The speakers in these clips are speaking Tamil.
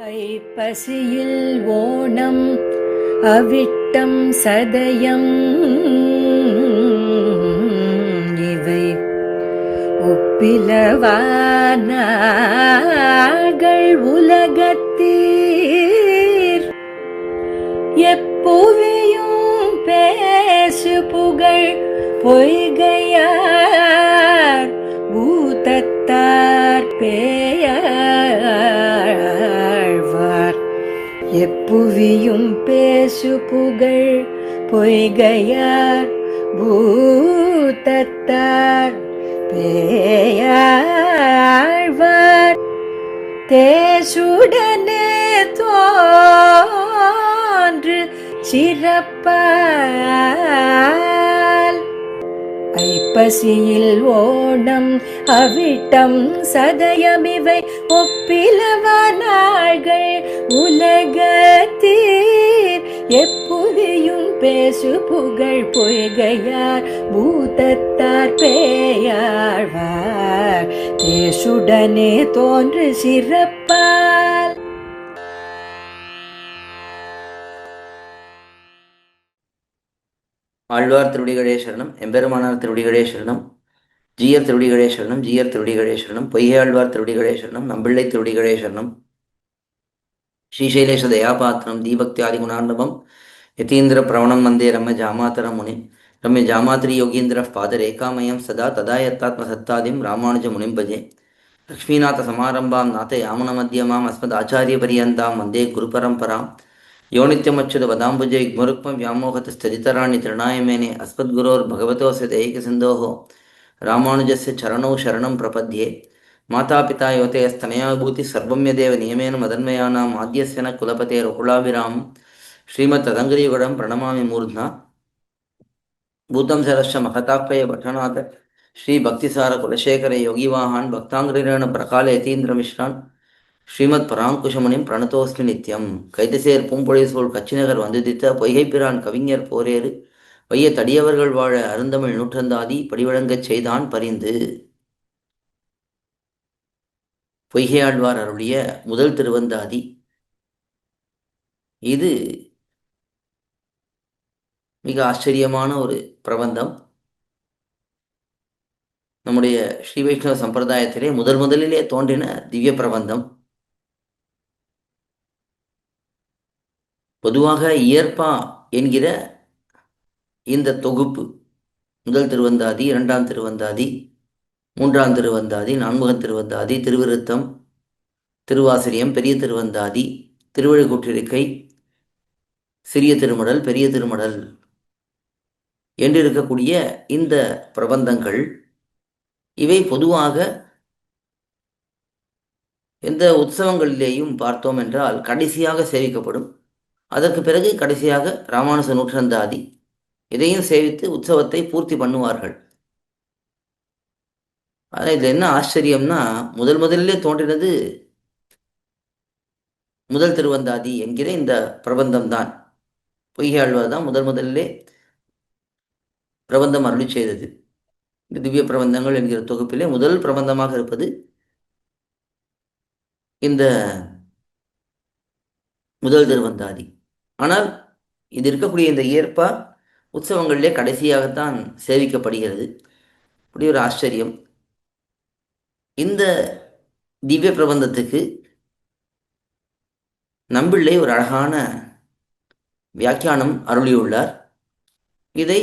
ஐப்பசியில் ஓணம் அவிட்டம் சதயம் இவை ஒப்பிலவானார்கள் உலகத்தீர் எப்புவியும் பேசு புகழ் பொய்கையார் பூதத்தார் பேயாழ்வார் எப்புவியும் பேசு புகழ் பொய்கையார் பூதத்தார் பேயாழ்வார் தேசுடனே தோன்று சிறப்பால் ஐப்பசியில் ஓணம் அவிட்டம் சதயமிவை ஒப்பிலவானார்கள் உலகத்தீர் எப்புவியும் பேசு புகழ் பொய்கையார் பூதத்தார் பேயாழ்வார் தேசுடனே தோன்று சிறப்பால். ஆழ்வார் திருடிகளே சரணம், எம்பெருமானார் திருடிகளே சரணம், ஜீயர் திருடிகளே சரணம், ஜீயர் திருடிகளே சரணம், பொய்யாழ்வார் திருடிகளே சரணம், நம்பிள்ளை திருடிகளே சரணம். ஸ்ரீசைலேஷ தயாபாத்திரம் தீபக்தியாதி குணார்ணவம் யதீந்திர பிரவணம் வந்தே ரம்ய ஜாமாதர முனிம் ரம்ய ஜாமாத்திரி யோகீந்திர பாதரேகாமயம் சதா ததா யத்தாத்ம சத்தாதிம் ராமானுஜ முனிம் பஜே. லக்ஷ்மீநாத சமாரம்பாம் நாத யாமுன மத்தியமாம் அஸ்மத் ஆச்சாரிய பரியந்தாம் வந்தே குரு பரம்பராம். யோனித்யமச்சுத வதாம்புஜை யுக்மருக்ம வியாமோகத ஸ்ததிதராணி திருநாயமேனே அஸ்மத்குரோர் பகவதோஸ்ய தேயிக சிந்தோஹோ ராமானுஜஸ்ய சரணௌ சரணம் பிரபத்யே. மாதாபிதா யோதேஸ்தனயா விபூதி சர்வம் யதேவ நியமேன மதன்மயானாம் ஆத்யஸ்யன குலபதே ரகுலாபிராம் ஸ்ரீமத் ததங்கிரியுகடம் பிரணமாமி மூர்த்னா பூதம் சரஸ்ய மகதாப்பய பட்டநாத ஸ்ரீ பக்திசார குலசேகர யோகிவாஹான் பக்தாங்கிரேண பிரகால யதீந்திர மிஸ்ரான் ஸ்ரீமத் பராங்குஷமுனிம் பிரணதோஸ்மி நித்யம். கைதசேர் பூம்பொழி சூழ் கச்சிநகர் வந்துதித்த பொய்கைப்பிரான் கவிஞர் போரேறு வைய தடியவர்கள் வாழ அருந்தமிழ் நூற்றந்தாதி படிவழங்கச் செய்தான் பரிந்து. பொய்கையாழ்வார் அருளிய முதல் திருவந்தாதி இது. மிக ஆச்சரியமான ஒரு பிரபந்தம். நம்முடைய ஸ்ரீ வைஷ்ணவ சம்பிரதாயத்திலே முதலிலே தோன்றின திவ்ய பிரபந்தம். பொதுவாக இயற்பா என்கிற இந்த தொகுப்பு முதல் திருவந்தாதி, இரண்டாம் திருவந்தாதி, மூன்றாம் திருவந்தாதி, நான்முகன் திருவந்தாதி, திருவிருத்தம், திருவாசிரியம், பெரிய திருவந்தாதி, திருவழுக்கூற்றிருக்கை, சிறிய திருமடல், பெரிய திருமடல் என்றிருக்கக்கூடிய இந்த பிரபந்தங்கள் இவை பொதுவாக எந்த உற்சவங்களிலேயும் பார்த்தோம் என்றால் கடைசியாக சேவிக்கப்படும். அதற்கு பிறகு கடைசியாக ராமானுஜ நூற்றந்தாதி இதையும் சேவித்து உற்சவத்தை பூர்த்தி பண்ணுவார்கள். ஆனால் இதில் என்ன ஆச்சரியம்னா, முதலிலே தோன்றினது முதல் திருவந்தாதி என்கிற இந்த பிரபந்தம் தான். பொய்கையாழ்வார் தான் முதலிலே பிரபந்தம் அருளி செய்தது. இந்த திவ்ய பிரபந்தங்கள் என்கிற தொகுப்பிலே முதல் பிரபந்தமாக இருப்பது இந்த முதல் திருவந்தாதி. ஆனால் இது இருக்கக்கூடிய இந்த இயற்பா உற்சவங்களிலே கடைசியாகத்தான் சேவிக்கப்படுகிறது. இப்படி ஒரு ஆச்சரியம். இந்த திவ்ய பிரபந்தத்துக்கு நம்பிள்ளை ஒரு அழகான வியாக்கியானம் அருளியுள்ளார். இதை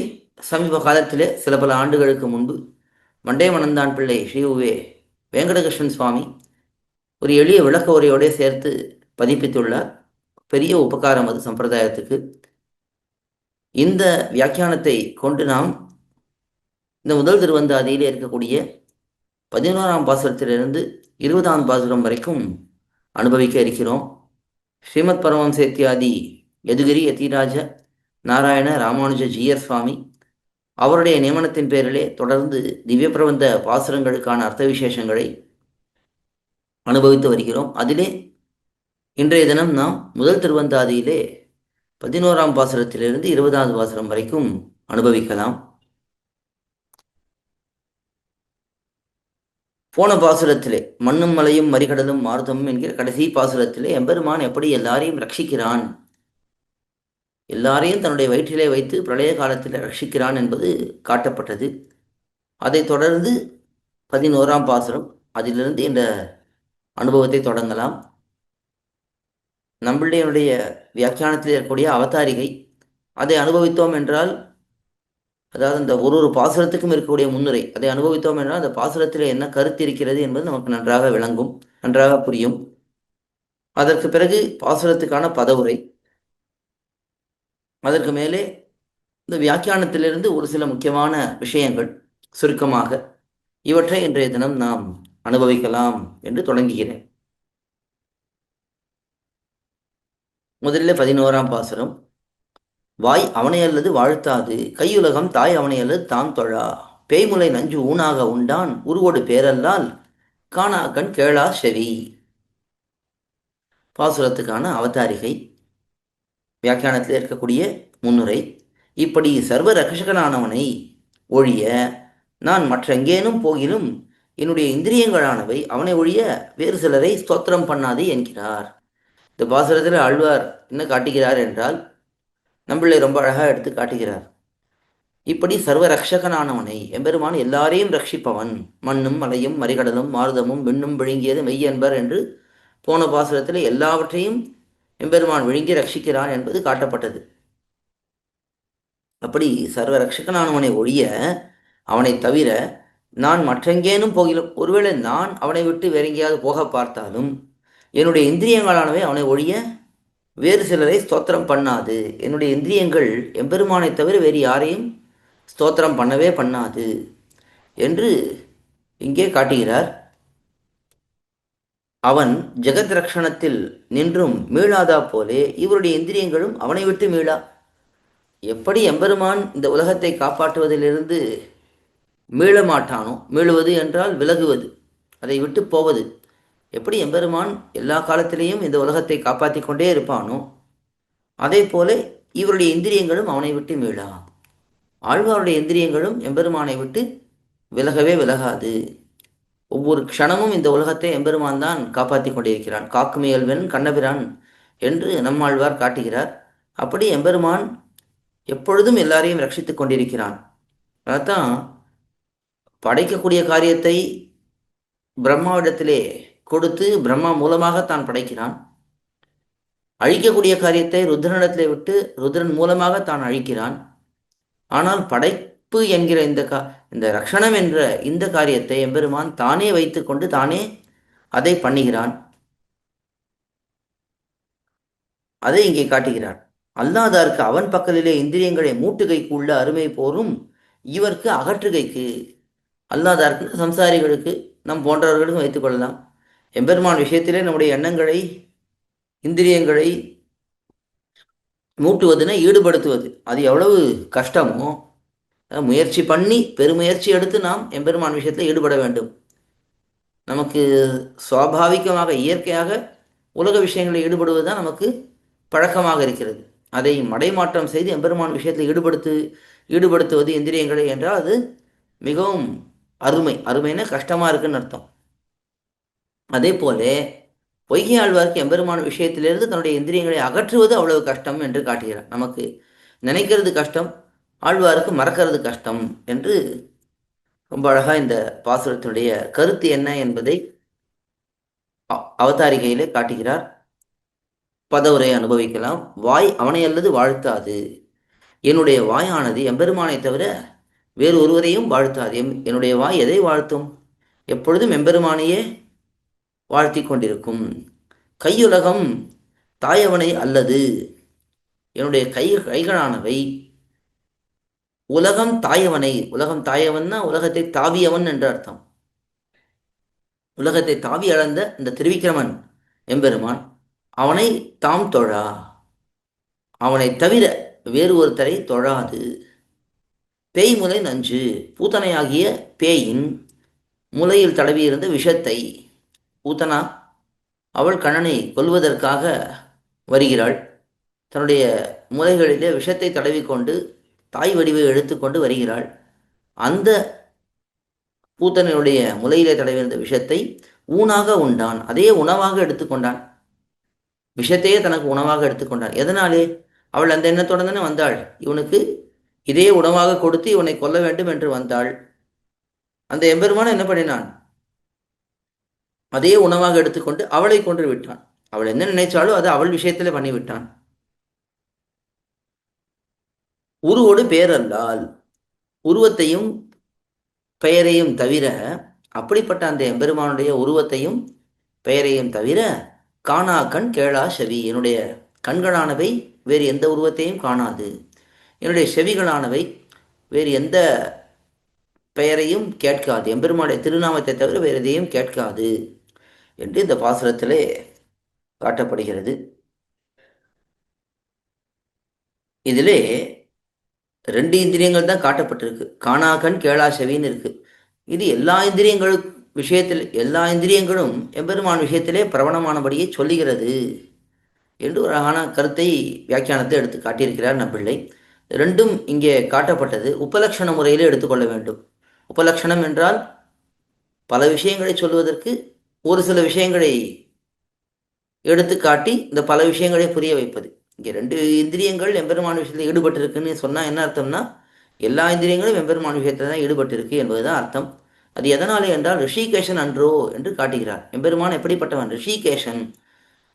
சமீப காலத்திலே சில பல ஆண்டுகளுக்கு முன்பு மண்டே மணந்தான் பிள்ளை ஸ்ரீ உவே வெங்கடகிருஷ்ணன் சுவாமி ஒரு எளிய விளக்க உரையோடு சேர்த்து பதிப்பித்துள்ளார். பெரிய உபகாரம் அது சம்பிரதாயத்துக்கு. இந்த வியாக்கியானத்தை கொண்டு நாம் இந்த முதல் திருவந்தாதியிலே இருக்கக்கூடிய 11ஆம் பாசுரத்திலிருந்து 20ஆம் பாசுரம் வரைக்கும் அனுபவிக்க இருக்கிறோம். ஸ்ரீமத் பரமஹம்சேத்யாதி யதுகிரி யதிராஜ நாராயண ராமானுஜ ஜீயர் சுவாமி அவருடைய நியமனத்தின் பேரிலே தொடர்ந்து திவ்ய பிரபந்த பாசுரங்களுக்கான அர்த்த விசேஷங்களை அனுபவித்து வருகிறோம். அதிலே இன்றைய தினம் நாம் முதல் திருவந்தாதியிலே 11ஆம் பாசுரத்திலிருந்து 20ஆவது பாசுரம் வரைக்கும் அனுபவிக்கலாம். போன பாசுரத்திலே மண்ணும் மலையும் மறிகடலும் மாறுதமும் என்கிற கடைசி பாசுரத்திலே எம்பெருமான் எப்படி எல்லாரையும் ரட்சிக்கிறான், எல்லாரையும் தன்னுடைய வயிற்றிலே வைத்து பிரளய காலத்தில் ரட்சிக்கிறான் என்பது காட்டப்பட்டது. அதைத் தொடர்ந்து 11ஆம் பாசுரம், அதிலிருந்து இந்த அனுபவத்தை தொடங்கலாம். நம்மளுடைய வியாக்கியானத்தில் இருக்கக்கூடிய அவதாரிகை அதை அனுபவித்தோம் என்றால், அதாவது இந்த ஒரு பாசுரத்துக்கும் இருக்கக்கூடிய முன்னுரை அதை அனுபவித்தோம் என்றால் அந்த பாசுரத்தில் என்ன கருத்து இருக்கிறது என்பது நமக்கு நன்றாக விளங்கும், நன்றாக புரியும். அதற்கு பிறகு பாசுரத்துக்கான பதவுரை, அதற்கு மேலே இந்த வியாக்கியானத்திலிருந்து ஒரு சில முக்கியமான விஷயங்கள் சுருக்கமாக, இவற்றை இன்றைய தினம் நாம் அனுபவிக்கலாம் என்று தொடங்குகிறேன். முதலில் 11ஆம் பாசுரம். வாய் அவனை அல்லது வாழ்த்தாது, கையுலகம் தாய் அவனை அல்லது தாம் தொழா, பேய்முலை நஞ்சு ஊனாக உண்டான் உருவோடு பேரல்லால் காணாக்கண் கேளா செவி. பாசுரத்துக்கான அவதாரிகை, வியாக்கியானத்தில் இருக்கக்கூடிய முன்னுரை. இப்படி சர்வ ரக்ஷகனானவனை ஒழிய நான் மற்றெங்கேனும் போகிலும் என்னுடைய இந்திரியங்களானவை அவனை ஒழிய வேறு சிலரை ஸ்தோத்திரம் பண்ணாது என்கிறார். இந்த பாசுரத்தில் ஆழ்வார் என்ன காட்டுகிறார் என்றால், நம்மளை ரொம்ப அழகாக எடுத்து காட்டுகிறார். இப்படி சர்வ ரக்ஷகனானவனை, எம்பெருமான் எல்லாரையும் ரட்சிப்பவன், மண்ணும் மலையும் மறிகடலும் மாருதமும் விண்ணும் விழுங்கியது மெய்யன்பர் என்று போன பாசுரத்தில் எல்லாவற்றையும் எம்பெருமான் விழுங்கி ரட்சிக்கிறான் என்பது காட்டப்பட்டது. அப்படி சர்வ ரக்ஷகனானவனை ஒழிய அவனை தவிர நான் மற்றெங்கேனும் போகிலும், ஒருவேளை நான் அவனை விட்டு வேற எங்கேயாவது போக பார்த்தாலும் என்னுடைய இந்திரியங்களானவை அவனை ஒழிய வேறு சிலரை ஸ்தோத்திரம் பண்ணாது. என்னுடைய இந்திரியங்கள் எம்பெருமானை தவிர வேறு யாரையும் ஸ்தோத்திரம் பண்ணவே பண்ணாது என்று இங்கே காட்டுகிறார். அவன் ஜெகத் ரக்ஷணத்தில் நின்றும் மீளாதா போலே இவருடைய இந்திரியங்களும் அவனை விட்டு மீளா. எப்படி எம்பெருமான் இந்த உலகத்தை காப்பாற்றுவதிலிருந்து மீள மாட்டானோ, மீளுவது என்றால் விலகுவது, அதை விட்டு போவது, எப்படி எம்பெருமான் எல்லா காலத்திலேயும் இந்த உலகத்தை காப்பாற்றி கொண்டே இருப்பானோ அதே போல இவருடைய இந்திரியங்களும் அவனை விட்டு மீளா. ஆழ்வாருடைய இந்திரியங்களும் எம்பெருமானை விட்டு விலகவே விலகாது. ஒவ்வொரு க்ஷணமும் இந்த உலகத்தை எம்பெருமான் தான் காப்பாற்றி கொண்டிருக்கிறான். காக்குமியல்வன் கண்ணபிரான் என்று நம்மாழ்வார் காட்டுகிறார். அப்படி எம்பெருமான் எப்பொழுதும் எல்லாரையும் ரட்சித்துக் கொண்டிருக்கிறான். அதான் படைக்கக்கூடிய காரியத்தை பிரம்மாவிடத்திலே கொடுத்து பிரம்மா மூலமாக தான் படைக்கிறான். அழிக்கக்கூடிய காரியத்தை ருத்ரனிடத்திலே விட்டு ருத்ரன் மூலமாக தான் அழிக்கிறான். ஆனால் படைப்பு என்கிற இந்த ரக்ஷணம் என்ற இந்த காரியத்தை எம்பெருமான் தானே வைத்துக்கொண்டு தானே அதை பண்ணுகிறான். அதை இங்கே காட்டுகிறார். அல்லாதாருக்கு அவன் பக்கத்திலே இந்திரியங்களை மூட்டுகைக்கு உள்ள அருமை போரும் இவருக்கு அகற்றுகைக்கு. அல்லாதாருக்கு சம்சாரிகளுக்கு, நம் போன்றவர்களுக்கும் வைத்துக்கொள்ளலாம். எம்பெருமான் விஷயத்திலே நம்முடைய எண்ணங்களை இந்திரியங்களை மூட்டுவதுன்னு ஈடுபடுத்துவது அது எவ்வளவு கஷ்டமோ, முயற்சி பண்ணி பெருமுயற்சி எடுத்து நாம் எம்பெருமான் விஷயத்தில் ஈடுபட வேண்டும். நமக்கு சுவாபாவிகமாக இயற்கையாக உலக விஷயங்களில் ஈடுபடுவது தான் நமக்கு பழக்கமாக இருக்கிறது. அதை மடைமாற்றம் செய்து எம்பெருமான் விஷயத்தில் ஈடுபடுத்துவது இந்திரியங்களை என்றால் அது மிகவும் அருமைன்னா கஷ்டமாக இருக்குன்னு அர்த்தம். அதே போல பொய்கை ஆழ்வார்க்கு எம்பெருமான விஷயத்திலிருந்து தன்னுடைய இந்திரியங்களை அகற்றுவது அவ்வளவு கஷ்டம் என்று காட்டுகிறார். நமக்கு நினைக்கிறது கஷ்டம், ஆழ்வாருக்கு மறக்கிறது கஷ்டம் என்று ரொம்ப அழகா இந்த பாசுரத்தினுடைய கருத்து என்ன என்பதை அவதாரிகையிலே காட்டுகிறார். பதவுரை அனுபவிக்கலாம். வாய் அவனை அல்லது வாழ்த்தாது, என்னுடைய வாயானது எம்பெருமானை தவிர வேறு ஒருவரையும் வாழ்த்தாது. என்னுடைய வாய் எதை வாழ்த்தும்? எப்பொழுதும் எம்பெருமானையே வாழ்த்தி கொண்டிருக்கும். கையுலகம் தாயவனை அல்லது, என்னுடைய கைகளானவை உலகம் தாயவனை, உலகம் தாயவன்னா உலகத்தை தாவியவன் என்ற அர்த்தம். உலகத்தை தாவி அளந்த இந்த திருவிக்கிரமன் எம்பெருமான் அவனை தாம் தொழா, அவனை தவிர வேறு ஒருத்தரை தொழாது. பேய் முலை நஞ்சு, பூத்தனையாகிய பேயின் முலையில் தடவியிருந்த விஷத்தை, பூத்தனா அவள் கண்ணனை கொல்வதற்காக வருகிறாள். தன்னுடைய முலைகளிலே விஷத்தை தடவிக்கொண்டு தாய் வடிவை எடுத்துக்கொண்டு வருகிறாள். அந்த பூத்தனையுடைய முலையிலே தடவிருந்த விஷத்தை ஊனாக உண்டான், அதே உணவாக எடுத்துக்கொண்டான். விஷத்தையே தனக்கு உணவாக எடுத்துக்கொண்டான். எதனாலே? அவள் அந்த எண்ணத்துடன் தானே வந்தாள். இவனுக்கு இதே உணவாக கொடுத்து இவனை கொல்ல வேண்டும் என்று வந்தாள். அந்த எம்பெருமான் என்ன பண்ணினான்? அதே உணவாக எடுத்துக்கொண்டு அவளை கொன்று விட்டான். அவள் என்ன நினைச்சாலோ அது அவள் விஷயத்திலே பண்ணிவிட்டான். உருவோடு பேரல்லால், உருவத்தையும் பெயரையும் தவிர, அப்படிப்பட்ட அந்த எம்பெருமானுடைய உருவத்தையும் பெயரையும் தவிர காணா கண் கேளா செவி, என்னுடைய கண்களானவை வேறு எந்த உருவத்தையும் காணாது, என்னுடைய செவிகளானவை வேறு எந்த பெயரையும் கேட்காது, எம்பெருமானுடைய திருநாமத்தை தவிர வேறு எதையும் கேட்காது என்று இந்த பாசுரத்திலே காட்டப்படுகிறது. இதிலே 2 இந்திரியங்கள் தான் காட்டப்பட்டிருக்கு. காணா கண் கேளா செவின்னு இருக்கு. இது எல்லா இந்திரியங்களும் விஷயத்தில், எல்லா இந்திரியங்களும் எம்பெருமான் விஷயத்திலே பிரபணமானபடியே சொல்லுகிறது என்று ஒரு அழகான கருத்தை வியாக்கியானத்தை எடுத்து காட்டியிருக்கிறார் நம்பிள்ளை. ரெண்டும் இங்கே காட்டப்பட்டது உபலட்சண முறையிலே எடுத்துக்கொள்ள வேண்டும். உபலட்சணம் என்றால் பல விஷயங்களை சொல்வதற்கு ஒரு சில விஷயங்களை எடுத்து காட்டி இந்த பல விஷயங்களை புரிய வைப்பது. இங்கே 2 இந்திரியங்கள் எம்பெருமான் விஷயத்தில் ஈடுபட்டிருக்குன்னு சொன்னால் என்ன அர்த்தம்னா, எல்லா இந்திரியங்களும் எம்பெருமான் விஷயத்தில் தான் ஈடுபட்டிருக்கு என்பதுதான் அர்த்தம். அது எதனாலே என்றால் ரிஷிகேஷன் அன்றோ என்று காட்டுகிறார். எம்பெருமான் எப்படிப்பட்டவன்? ரிஷிகேஷன்.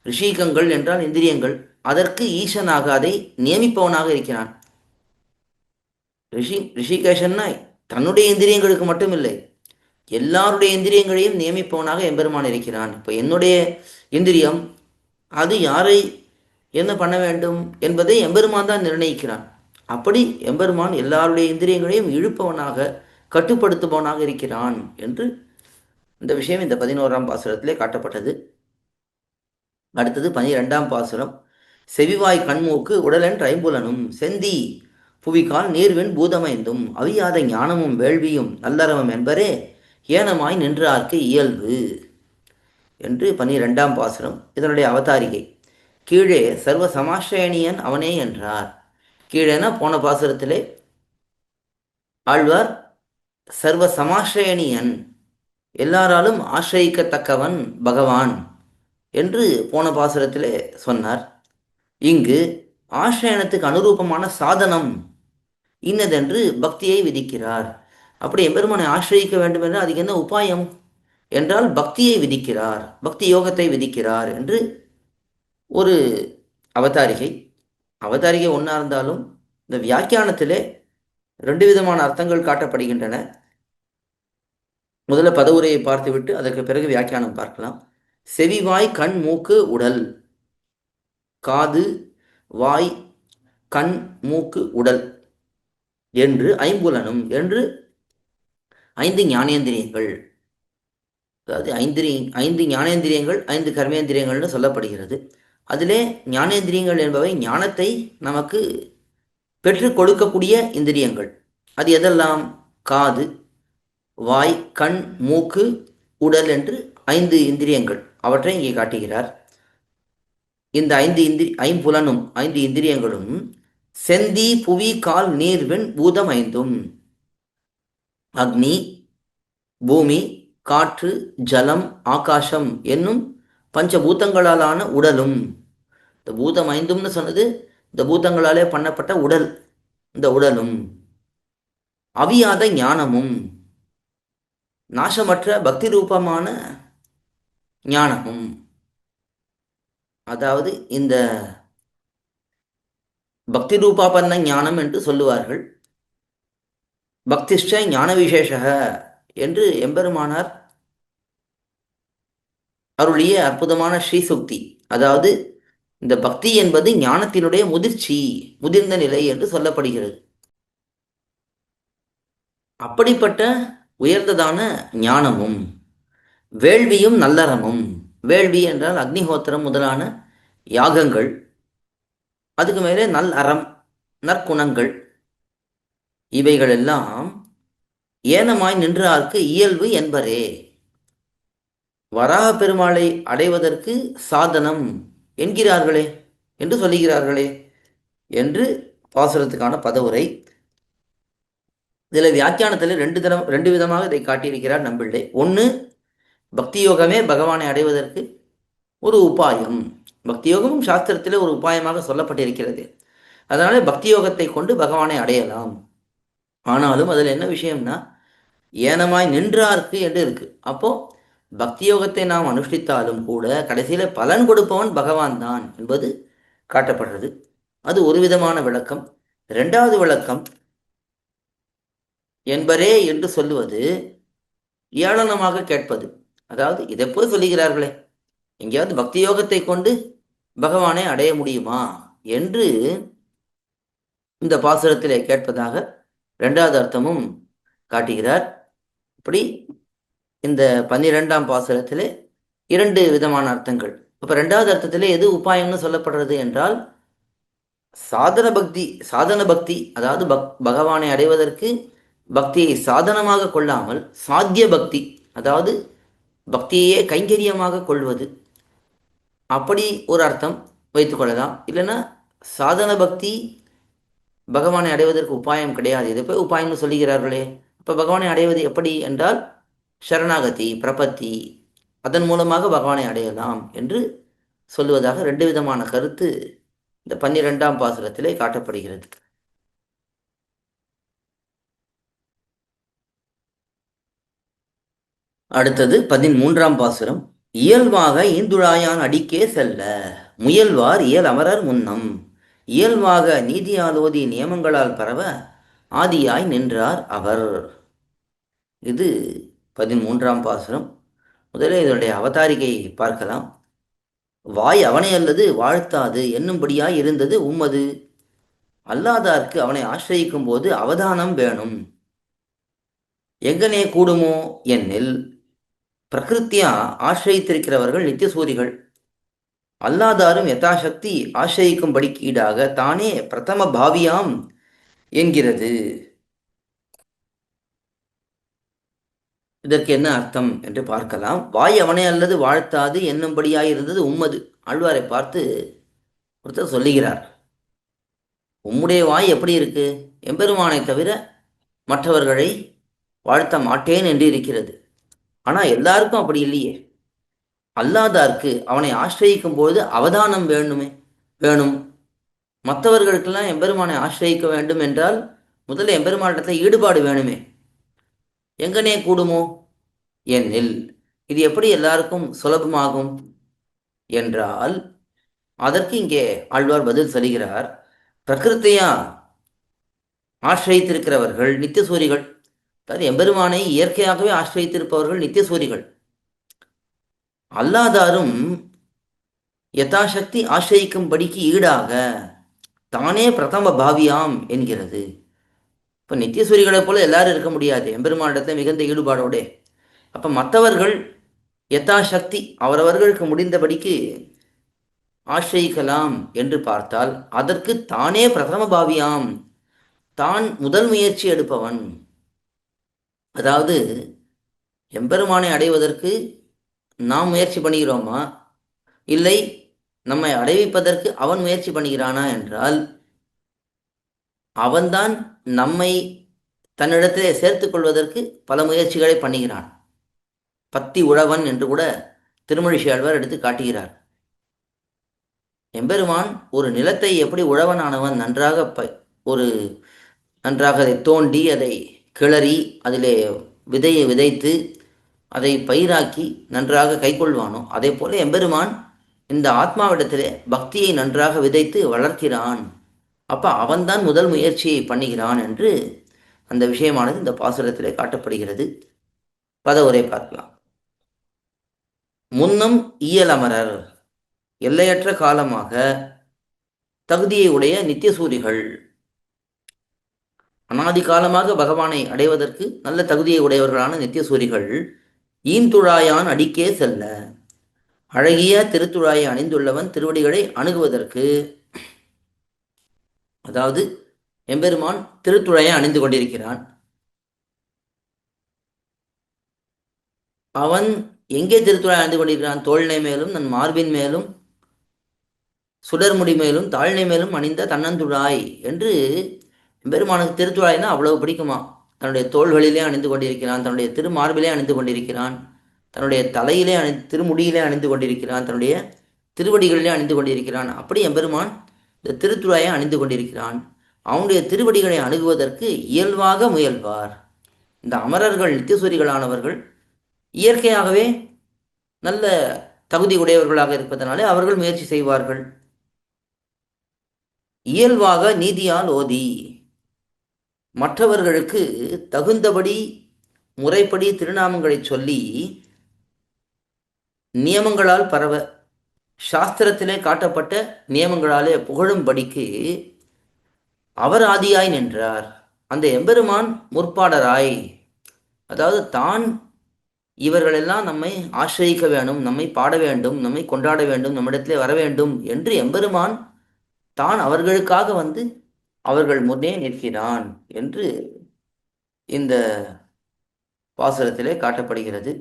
ரிஷிகங்கள் என்றால் இந்திரியங்கள், அதற்கு ஈசனாக அதை நியமிப்பவனாக இருக்கிறான். ரிஷிகேஷன்னா தன்னுடைய இந்திரியங்களுக்கு மட்டும் இல்லை, எல்லாருடைய இந்திரியங்களையும் நியமிப்பவனாக எம்பெருமான் இருக்கிறான். இப்போ என்னுடைய இந்திரியம் அது யாரை என்ன பண்ண வேண்டும் என்பதை எம்பெருமான் தான் நிர்ணயிக்கிறான். அப்படி எம்பெருமான் எல்லாருடைய இந்திரியங்களையும் இழுப்பவனாக கட்டுப்படுத்துபவனாக இருக்கிறான் என்று இந்த விஷயம் இந்த 11ஆம் பாசுரத்திலே காட்டப்பட்டது. அடுத்தது 12ஆம் பாசுரம். செவிவாய் கண்மூக்கு உடலென்ற ஐம்புலனும் செந்தி புவிகால் நீர்வெண் பூதமைந்தும் அவியாத ஞானமும் வேள்வியும் நல்லறமும் என்பரே ஏனமாய் நின்றார்க்கு இயல்பு என்று 12ஆம் பாசுரம். இதனுடைய அவதாரிகை. கீழே சர்வ சமாஸ்ரயணியன் அவனே என்றார். கீழேனா போன பாசுரத்திலே ஆழ்வார் சர்வ சமாஸ்ரயணியன், எல்லாராலும் ஆசிரியக்கத்தக்கவன் பகவான் என்று போன பாசுரத்திலே சொன்னார். இங்கு ஆசிரியனத்துக்கு அனுரூபமான சாதனம் இன்னதென்று பக்தியை விதிக்கிறார். அப்படி எம்பெருமானை ஆசிரியிக்க வேண்டும் என்று அதுக்கு என்ன உபாயம் என்றால் பக்தியை விதிக்கிறார், பக்தி யோகத்தை விதிக்கிறார் என்று ஒரு அவதாரிகை. அவதாரிகை ஒன்றா இருந்தாலும் இந்த வியாக்கியானத்திலே 2 விதமான அர்த்தங்கள் காட்டப்படுகின்றன. முதல்ல பதவுரையை பார்த்துவிட்டு அதற்கு பிறகு வியாக்கியானம் பார்க்கலாம். செவிவாய் கண் மூக்கு உடல், காது வாய் கண் மூக்கு உடல் என்று ஐம்புலனும் என்று 5 ஞானேந்திரியங்கள், அதாவது 5 ஞானேந்திரியங்கள் 5 கர்மேந்திரியங்கள்னு சொல்லப்படுகிறது. அதிலே ஞானேந்திரியங்கள் என்பவை ஞானத்தை நமக்கு பெற்றுக் கொடுக்கக்கூடிய இந்திரியங்கள். அது எதெல்லாம்? காது வாய் கண் மூக்கு உடல் என்று 5 இந்திரியங்கள். அவற்றை இங்கே காட்டுகிறார். இந்த 5 இந்திரியங்களும் செந்தி புவி கால் நீர் வெண் பூதம் 5ம், அக்னி பூமி காற்று ஜலம் ஆகாசம் என்னும் பஞ்சபூதங்களாலான உடலும். இந்த பூதம் 5ம்னு சொன்னது இந்த பூதங்களாலே பண்ணப்பட்ட உடல், இந்த உடலும் அவியாத ஞானமும், நாசமற்ற பக்தி ரூபமான ஞானமும். அதாவது இந்த பக்தி ரூபாபன்ன ஞானம் என்று சொல்லுவார்கள். பக்திஷ்ட ஞான விசேஷக என்று எம்பெருமானார் அருளிய அற்புதமான ஸ்ரீசுக்தி. அதாவது இந்த பக்தி என்பது ஞானத்தினுடைய முதிர்ந்த நிலை என்று சொல்லப்படுகிறது. அப்படிப்பட்ட உயர்ந்ததான ஞானமும் வேள்வியும் நல்லறமும். வேள்வி என்றால் அக்னிஹோத்திரம் முதலான யாகங்கள், அதுக்கு மேலே நல் அறம் நற்குணங்கள், இவைகளெல்லாம் ஏனமாய் நின்றார்க்கு இயல்பு என்பரே, வராக பெருமாளை அடைவதற்கு சாதனம் என்கிறார்களே என்று சொல்லுகிறார்களே என்று பாசுரத்துக்கான பதவுரை. இதில் வியாக்கியானத்தில் ரெண்டு விதமாக இதை காட்டியிருக்கிறார் நம்பிள்ளை. ஒன்று, பக்தி யோகமே பகவானை அடைவதற்கு ஒரு உபாயம். பக்தி யோகமும் சாஸ்திரத்தில் ஒரு உபாயமாக சொல்லப்பட்டிருக்கிறது. அதனால பக்தி யோகத்தை கொண்டு பகவானை அடையலாம். ஆனாலும் அதில் என்ன விஷயம்னா, ஏனமாய் நின்றார்க்கு என்று இருக்கு. அப்போ பக்தி யோகத்தை நாம் அனுஷ்டித்தாலும் கூட கடைசியில பலன் கொடுப்பவன் பகவான் தான் என்பது காட்டப்படுறது. அது ஒரு விதமான விளக்கம். இரண்டாவது விளக்கம், என்பரே என்று சொல்லுவது ஏளனமாக கேட்பது. அதாவது இதை போய் சொல்லுகிறார்களே, எங்கேயாவது பக்தி யோகத்தை கொண்டு பகவானை அடைய முடியுமா என்று இந்த பாசுரத்திலே கேட்பதாக இரண்டாவது அர்த்தமும் காட்டுகிறார். இப்படி இந்த 12ஆம் பாசுரத்திலே இரண்டு விதமான அர்த்தங்கள். அப்ப இரண்டாவது அர்த்தத்திலே எது உபாயம்னு சொல்லப்படுறது என்றால், சாதன பக்தி, அதாவது பகவானை அடைவதற்கு பக்தியை சாதனமாக கொள்ளாமல் சாத்திய பக்தி, அதாவது பக்தியையே கைங்கரியமாக கொள்வது, அப்படி ஒரு அர்த்தம் வைத்துக்கொள்ளலாம். இல்லைன்னா சாதன பக்தி பகவானை அடைவதற்கு உபாயம் கிடையாது, இதை போய் உபாயம்னு சொல்லுகிறார்களே, அப்போ பகவானை அடைவது எப்படி என்றால் சரணாகதி பிரபத்தி, அதன் மூலமாக பகவானை அடையலாம் என்று சொல்லுவதாக ரெண்டு விதமான கருத்து இந்த 12ஆம் பாசுரத்திலே காட்டப்படுகிறது. அடுத்தது 13ஆம் பாசுரம். இயல்பாக ஈந்துழாயான் அடிக்கே செல்ல முயல்வார் இயல் அமரர் முன்னம் இயல்பாக நீதியாலோதி நியமங்களால் பரவ ஆதியாய் நின்றார் அவர். இது 13ஆம் பாசுரம். முதலில் இதனுடைய அவதாரிகையை பார்க்கலாம். வாய் அவனை அல்லது வாழ்த்தாது என்னும்படியாய் இருந்தது உம்மது. அல்லாதார்க்கு அவனை ஆசிரியிக்கும் போது அவதானம் வேணும். எங்கனே கூடுமோ என்னில் பிரகிருத்தியா ஆசிரியித்திருக்கிறவர்கள் நித்தியசூரிகள். அல்லாதாரும் யதாசக்தி ஆசிரியிக்கும்படிக்கு ஈடாக தானே பிரதம பாவியாம் என்கிறது. இதற்கு என்ன அர்த்தம் என்று பார்க்கலாம். வாய் அவனை அல்லது வாழ்த்தாது என்னும்படியாய் இருந்தது உம்மது. ஆழ்வாரை பார்த்து ஒருத்தர் சொல்லுகிறார், உம்முடைய வாய் எப்படி இருக்கு? எம்பெருமானை தவிர மற்றவர்களை வாழ்த்த மாட்டேன் என்று இருக்கிறது. ஆனால் எல்லாருக்கும் அப்படி இல்லையே. அல்லாதார்க்கு அவனை ஆசிரியிக்கும் பொழுது அவதானம் வேணும். மற்றவர்களுக்கெல்லாம் எம்பெருமானை ஆசிரியிக்க வேண்டும் என்றால் முதல்ல எம்பெருமானிடத்தில் ஈடுபாடு வேணுமே. எங்கனே கூடுமோ என்னில் இது எப்படி எல்லாருக்கும் சுலபமாகும் என்றால், அதற்கு இங்கே ஆழ்வார் பதில் சொல்கிறார். பிரகிருத்தையா ஆசிரியித்திருக்கிறவர்கள் நித்தியசூரிகள், அதாவது எம்பெருமானை இயற்கையாகவே ஆசிரியித்திருப்பவர்கள் நித்தியசூரிகள். அல்லாதாரும் யதாசக்தி ஆசிரியிக்கும்படிக்கு ஈடாக தானே பிரதம பாவியாம் என்கிறது. இப்போ நித்தியசூரிகளை போல எல்லாரும் இருக்க முடியாது எம்பெருமானிடத்தில் மிகுந்த ஈடுபாடோட. அப்போ மற்றவர்கள் யதாசக்தி அவரவர்களுக்கு முடிந்தபடிக்கு ஆசிரியிக்கலாம் என்று பார்த்தால் அதற்கு தானே பிரதம பாவியாம், தான் முதல் முயற்சி எடுப்பவன். அதாவது எம்பெருமானை அடைவதற்கு நாம் முயற்சி பண்ணுகிறோமா, இல்லை நம்மை அடைவிப்பதற்கு அவன் முயற்சி பண்ணுகிறானா என்றால், அவன்தான் நம்மை தன்னிடத்திலே சேர்த்துக் கொள்வதற்கு பல முயற்சிகளை பண்ணுகிறான். பத்தி உழவன் என்று கூட திருமழிசையாழ்வார் எடுத்து காட்டுகிறார். எம்பெருமான் ஒரு நிலத்தை எப்படி உழவனானவன் நன்றாக அதை தோண்டி அதை கிளறி அதிலே விதையை விதைத்து அதை பயிராக்கி நன்றாக கைக்கொள்வானோ, அதே போல எம்பெருமான் இந்த ஆத்மாவிடத்திலே பக்தியை நன்றாக விதைத்து வளர்க்கிறான். அப்போ அவன்தான் முதல் முயற்சியை பண்ணுகிறான் என்று அந்த விஷயமானது இந்த பாசுரத்திலே காட்டப்படுகிறது. பதவுரை பார்க்கலாம். முன்னம் இயலமரர், எல்லையற்ற காலமாக தகுதியை உடைய நித்தியசூரிகள், அனாதி காலமாக பகவானை அடைவதற்கு நல்ல தகுதியை உடையவர்களான நித்தியசூரிகள், ஈந்துழாயான் அடிக்கே செல்ல, அழகிய திருத்துழாயை அணிந்துள்ளவன் திருவடிகளை அணுகுவதற்கு, அதாவது எம்பெருமான் திருத்துழாயை அணிந்து கொண்டிருக்கிறான். அவன் எங்கே திருத்துழாய் அணிந்து கொண்டிருக்கிறான்? தோள்னை மேலும் தன் மார்பின் மேலும் சுடர்முடி மேலும் தாழ்னை மேலும் அணிந்த தன்னந்துழாய் என்று. எம்பெருமானுக்கு திருத்துழாய்னா அவ்வளவு பிடிக்குமா. தன்னுடைய தோள்களிலே அணிந்து கொண்டிருக்கிறான், தன்னுடைய திருமார்பிலே அணிந்து கொண்டிருக்கிறான், தன்னுடைய தலையிலே திருமுடியிலே அணிந்து கொண்டிருக்கிறான், தன்னுடைய திருவடிகளிலே அணிந்து கொண்டிருக்கிறான். அப்படி எம்பெருமான் இந்த திருத்துழாயை அணிந்து கொண்டிருக்கிறான். அவனுடைய திருவடிகளை அணுகுவதற்கு இயல்பாக முயல்வார். இந்த அமரர்கள் நித்தியசூரிகளானவர்கள் இயற்கையாகவே நல்ல தகுதி உடையவர்களாக இருப்பதனாலே அவர்கள் முயற்சி செய்வார்கள். இயல்பாக நீதியால் ஓதி மற்றவர்களுக்கு தகுந்தபடி முறைப்படி திருநாமங்களை சொல்லி நியமங்களால் பரவ சாஸ்திரத்திலே காட்டப்பட்ட நியமங்களாலே புகழும்படிக்கு அவர் ஆதியாய் நின்றார். அந்த எம்பெருமான் முற்பாடராய், அதாவது தான் இவர்களெல்லாம் நம்மை ஆசிரியிக்க வேண்டும், நம்மை பாட வேண்டும், நம்மை கொண்டாட வேண்டும், நம்மிடத்திலே வர வேண்டும் என்று எம்பெருமான் தான் அவர்களுக்காக வந்து அவர்கள் முன்னே நிற்கிறான் என்று இந்த பாசுரத்திலே காட்டப்படுகிறது.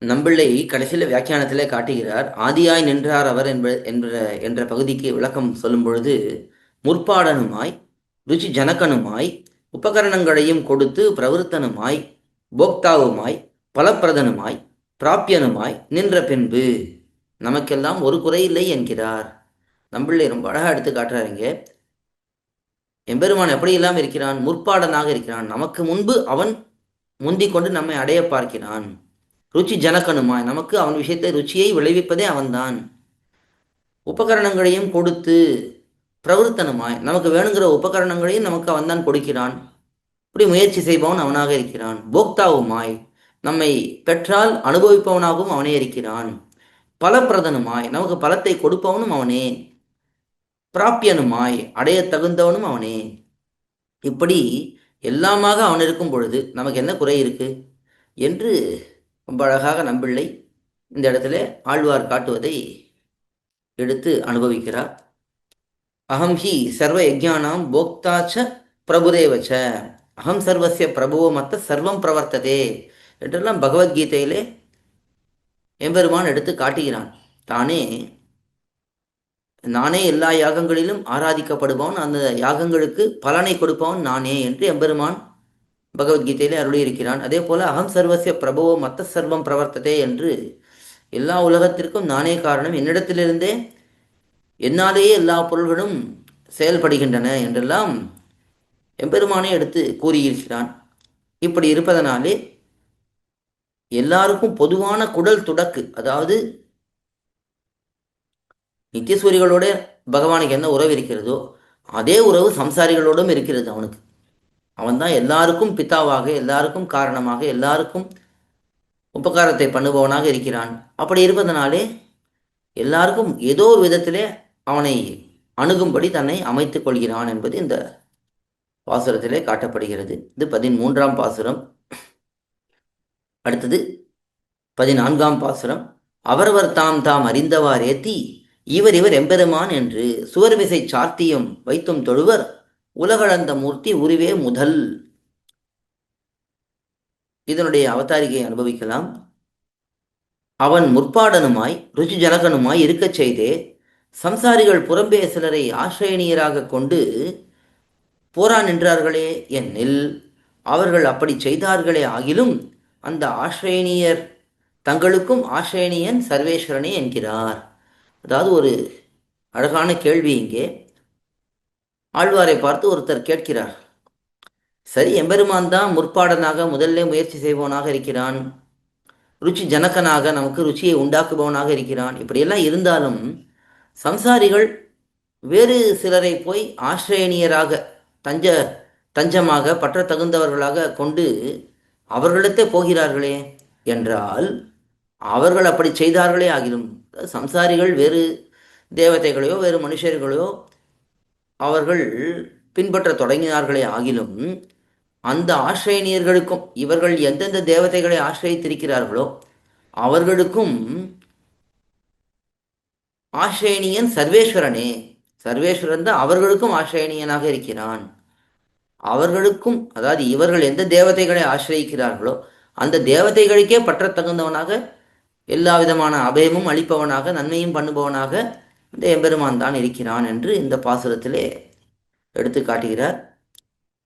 நம்பிள்ளை கடைசியில் வியாக்கியானத்திலே காட்டுகிறார். ஆதியாய் நின்றார் அவர் என்ற பகுதிக்கு விளக்கம் சொல்லும் பொழுது, முற்பாடனுமாய் ருச்சி ஜனகனுமாய் உபகரணங்களையும் கொடுத்து பிரவருத்தனுமாய் போக்தாவுமாய் பலப்பிரதனுமாய் பிராப்பியனுமாய் நின்ற பின்பு நமக்கெல்லாம் ஒரு குறையில்லை என்கிறார். நம்பிள்ளை ரொம்ப அழகா எடுத்து காட்டுறாருங்க. எம்பெருமான் எப்படி இல்லாமல் இருக்கிறான்? முற்பாடனாக இருக்கிறான். நமக்கு முன்பு அவன் முந்திக் கொண்டு நம்மை அடைய பார்க்கிறான். ருச்சி ஜனகனுமாய், நமக்கு அவன் விஷயத்தை ருச்சியை விளைவிப்பதே அவன்தான். உபகரணங்களையும் கொடுத்து பிரவருத்தனுமாய், நமக்கு வேணுங்கிற உபகரணங்களையும் நமக்கு அவன்தான் கொடுக்கிறான். இப்படி முயற்சி செய்பவன் அவனாக இருக்கிறான். போக்தாவுமாய், நம்மை பெற்றால் அனுபவிப்பவனாகவும் அவனே இருக்கிறான். பலப்பிரதனுமாய், நமக்கு பலத்தை கொடுப்பவனும் அவனே. பிராப்பியனுமாய், அடைய தகுந்தவனும் அவனே. இப்படி எல்லாமாக அவன் இருக்கும் பொழுது நமக்கு என்ன குறை இருக்கு என்று ரொம்ப அழகாக நம்பிள்ளை இந்த இடத்துல ஆழ்வார் காட்டுவதை எடுத்து அனுபவிக்கிறார். அகம் ஹி சர்வ யஜ்ஞானாம் போக்தாச்ச பிரபுரேவச்ச அகம் சர்வசிய பிரபுவோ மத்த சர்வம் பிரவர்த்ததே என்றெல்லாம் பகவத்கீதையிலே எம்பெருமான் எடுத்து காட்டுகிறான். நானே எல்லா யாகங்களிலும் ஆராதிக்கப்படுபவன், அந்த யாகங்களுக்கு பலனை கொடுப்பவன் நானே என்று எம்பெருமான் பகவத்கீதையிலே அருளியிருக்கிறான். அதே போல அகம் சர்வசிய பிரபுவோ மத்த சர்வம் பிரவர்த்ததே என்று எல்லா உலகத்திற்கும் நானே காரணம், என்னிடத்திலிருந்தே என்னாலேயே எல்லா பொருள்களும் செயல்படுகின்றன என்றெல்லாம் எம்பெருமானே எடுத்து கூறியிருக்கிறான். இப்படி இருப்பதனாலே எல்லாருக்கும் பொதுவான குடல் துடக்கு, அதாவது நித்தியசூரிகளோட பகவானுக்கு என்ன உறவு இருக்கிறதோ அதே உறவு சம்சாரிகளோடும் இருக்கிறது. அவன் தான் எல்லாருக்கும் பிதாவாக, எல்லாருக்கும் காரணமாக, எல்லாருக்கும் உபகாரத்தை பண்ணுபவனாக இருக்கிறான். அப்படி இருப்பதனாலே எல்லாருக்கும் ஏதோ ஒரு விதத்திலே அவனை அணுகும்படி தன்னை அமைத்துக் கொள்கிறான் என்பது இந்த பாசுரத்திலே காட்டப்படுகிறது. இது 13ஆம் பாசுரம். அடுத்தது 14ஆம் பாசுரம். அவரவர் தாம் தாம் அறிந்தவார் ஏத்தி இவர் எம்பெருமான் என்று சுவர்விசை சார்த்தியம் வைத்தும் தொழுவர் உலகளந்த மூர்த்தி உருவே முதல். இதனுடைய அவதாரிகை அனுபவிக்கலாம். அவன் முற்பாடனுமாய் ருச்சி ஜனகனுமாய் இருக்கச் செய்தே சம்சாரிகள் புறம்பே சிலரை ஆசிரியனியராக கொண்டு போரா நின்றார்களே என்னில், அவர்கள் அப்படி செய்தார்களே ஆகிலும் அந்த ஆசிரியனியர் தங்களுக்கும் ஆசிரியனியன் சர்வேஸ்வரனே என்கிறார். அதாவது ஒரு அழகான கேள்வி இங்கே. ஆழ்வாரை பார்த்து ஒருத்தர் கேட்கிறார், சரி, எம்பெருமான் தான் முற்பாடனாக முதல்ல முயற்சி செய்பவனாக இருக்கிறான், ருச்சி ஜனகனாக நமக்கு ருச்சியை உண்டாக்குபவனாக இருக்கிறான். இப்படியெல்லாம் இருந்தாலும் சம்சாரிகள் வேறு சிலரை போய் ஆசிரியனியராக தஞ்சமாக பற்ற தகுந்தவர்களாக கொண்டு அவர்களிடத்தே போகிறார்களே என்றால், அவர்கள் அப்படி செய்தார்களே ஆகிலும், சம்சாரிகள் வேறு தேவதைகளையோ வேறு மனுஷர்களையோ அவர்கள் பின்பற்ற தொடங்கினார்களே ஆகிலும் அந்த ஆசிரியனியர்களுக்கும், இவர்கள் எந்தெந்த தேவதைகளை ஆசிரியத்திருக்கிறார்களோ அவர்களுக்கும் ஆசிரியனியன் சர்வேஸ்வரனே. சர்வேஸ்வரன் தான் அவர்களுக்கும் ஆசிரியனியனாக இருக்கிறான். அவர்களுக்கும், அதாவது இவர்கள் எந்த தேவதைகளை ஆசிரியிக்கிறார்களோ அந்த தேவதைகளுக்கே பற்ற தகுந்தவனாக, எல்லா விதமான அபயமும் அளிப்பவனாக, நன்மையும் பண்ணுபவனாக இந்த எம்பெருமான் தான் இருக்கிறான் என்று இந்த பாசுரத்திலே எடுத்து காட்டுகிறார்.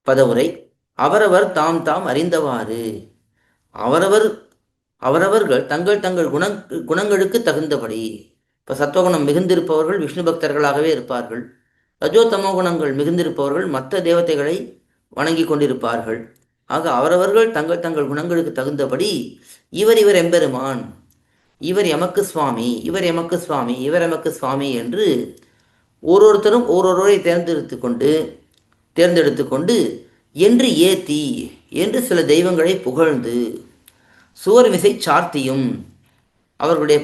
பதவுரை: அவரவர் தாம் தாம் அறிந்தவாறு, அவரவர் அவரவர்கள் தங்கள் தங்கள் குணங்களுக்கு தகுந்தபடி. இப்போ சத்வகுணம் மிகுந்திருப்பவர்கள் விஷ்ணு பக்தர்களாகவே இருப்பார்கள். ரஜோ தமோ குணங்கள் மிகுந்திருப்பவர்கள் மற்ற தேவதைகளை வணங்கி கொண்டிருப்பார்கள். ஆக அவரவர்கள் தங்கள் தங்கள் குணங்களுக்கு தகுந்தபடி இவர் இவர் எம்பெருமான், இவர் எமக்கு சுவாமி, இவர் எமக்கு சுவாமி, இவர் எமக்கு சுவாமி என்று ஒவ்வொருத்தரும் ஒவ்வொருவரை தேர்ந்தெடுத்து கொண்டு என்று ஏத்தி என்று சில தெய்வங்களை புகழ்ந்து சுவர் விசை சார்த்தியும் அவர்களுடைய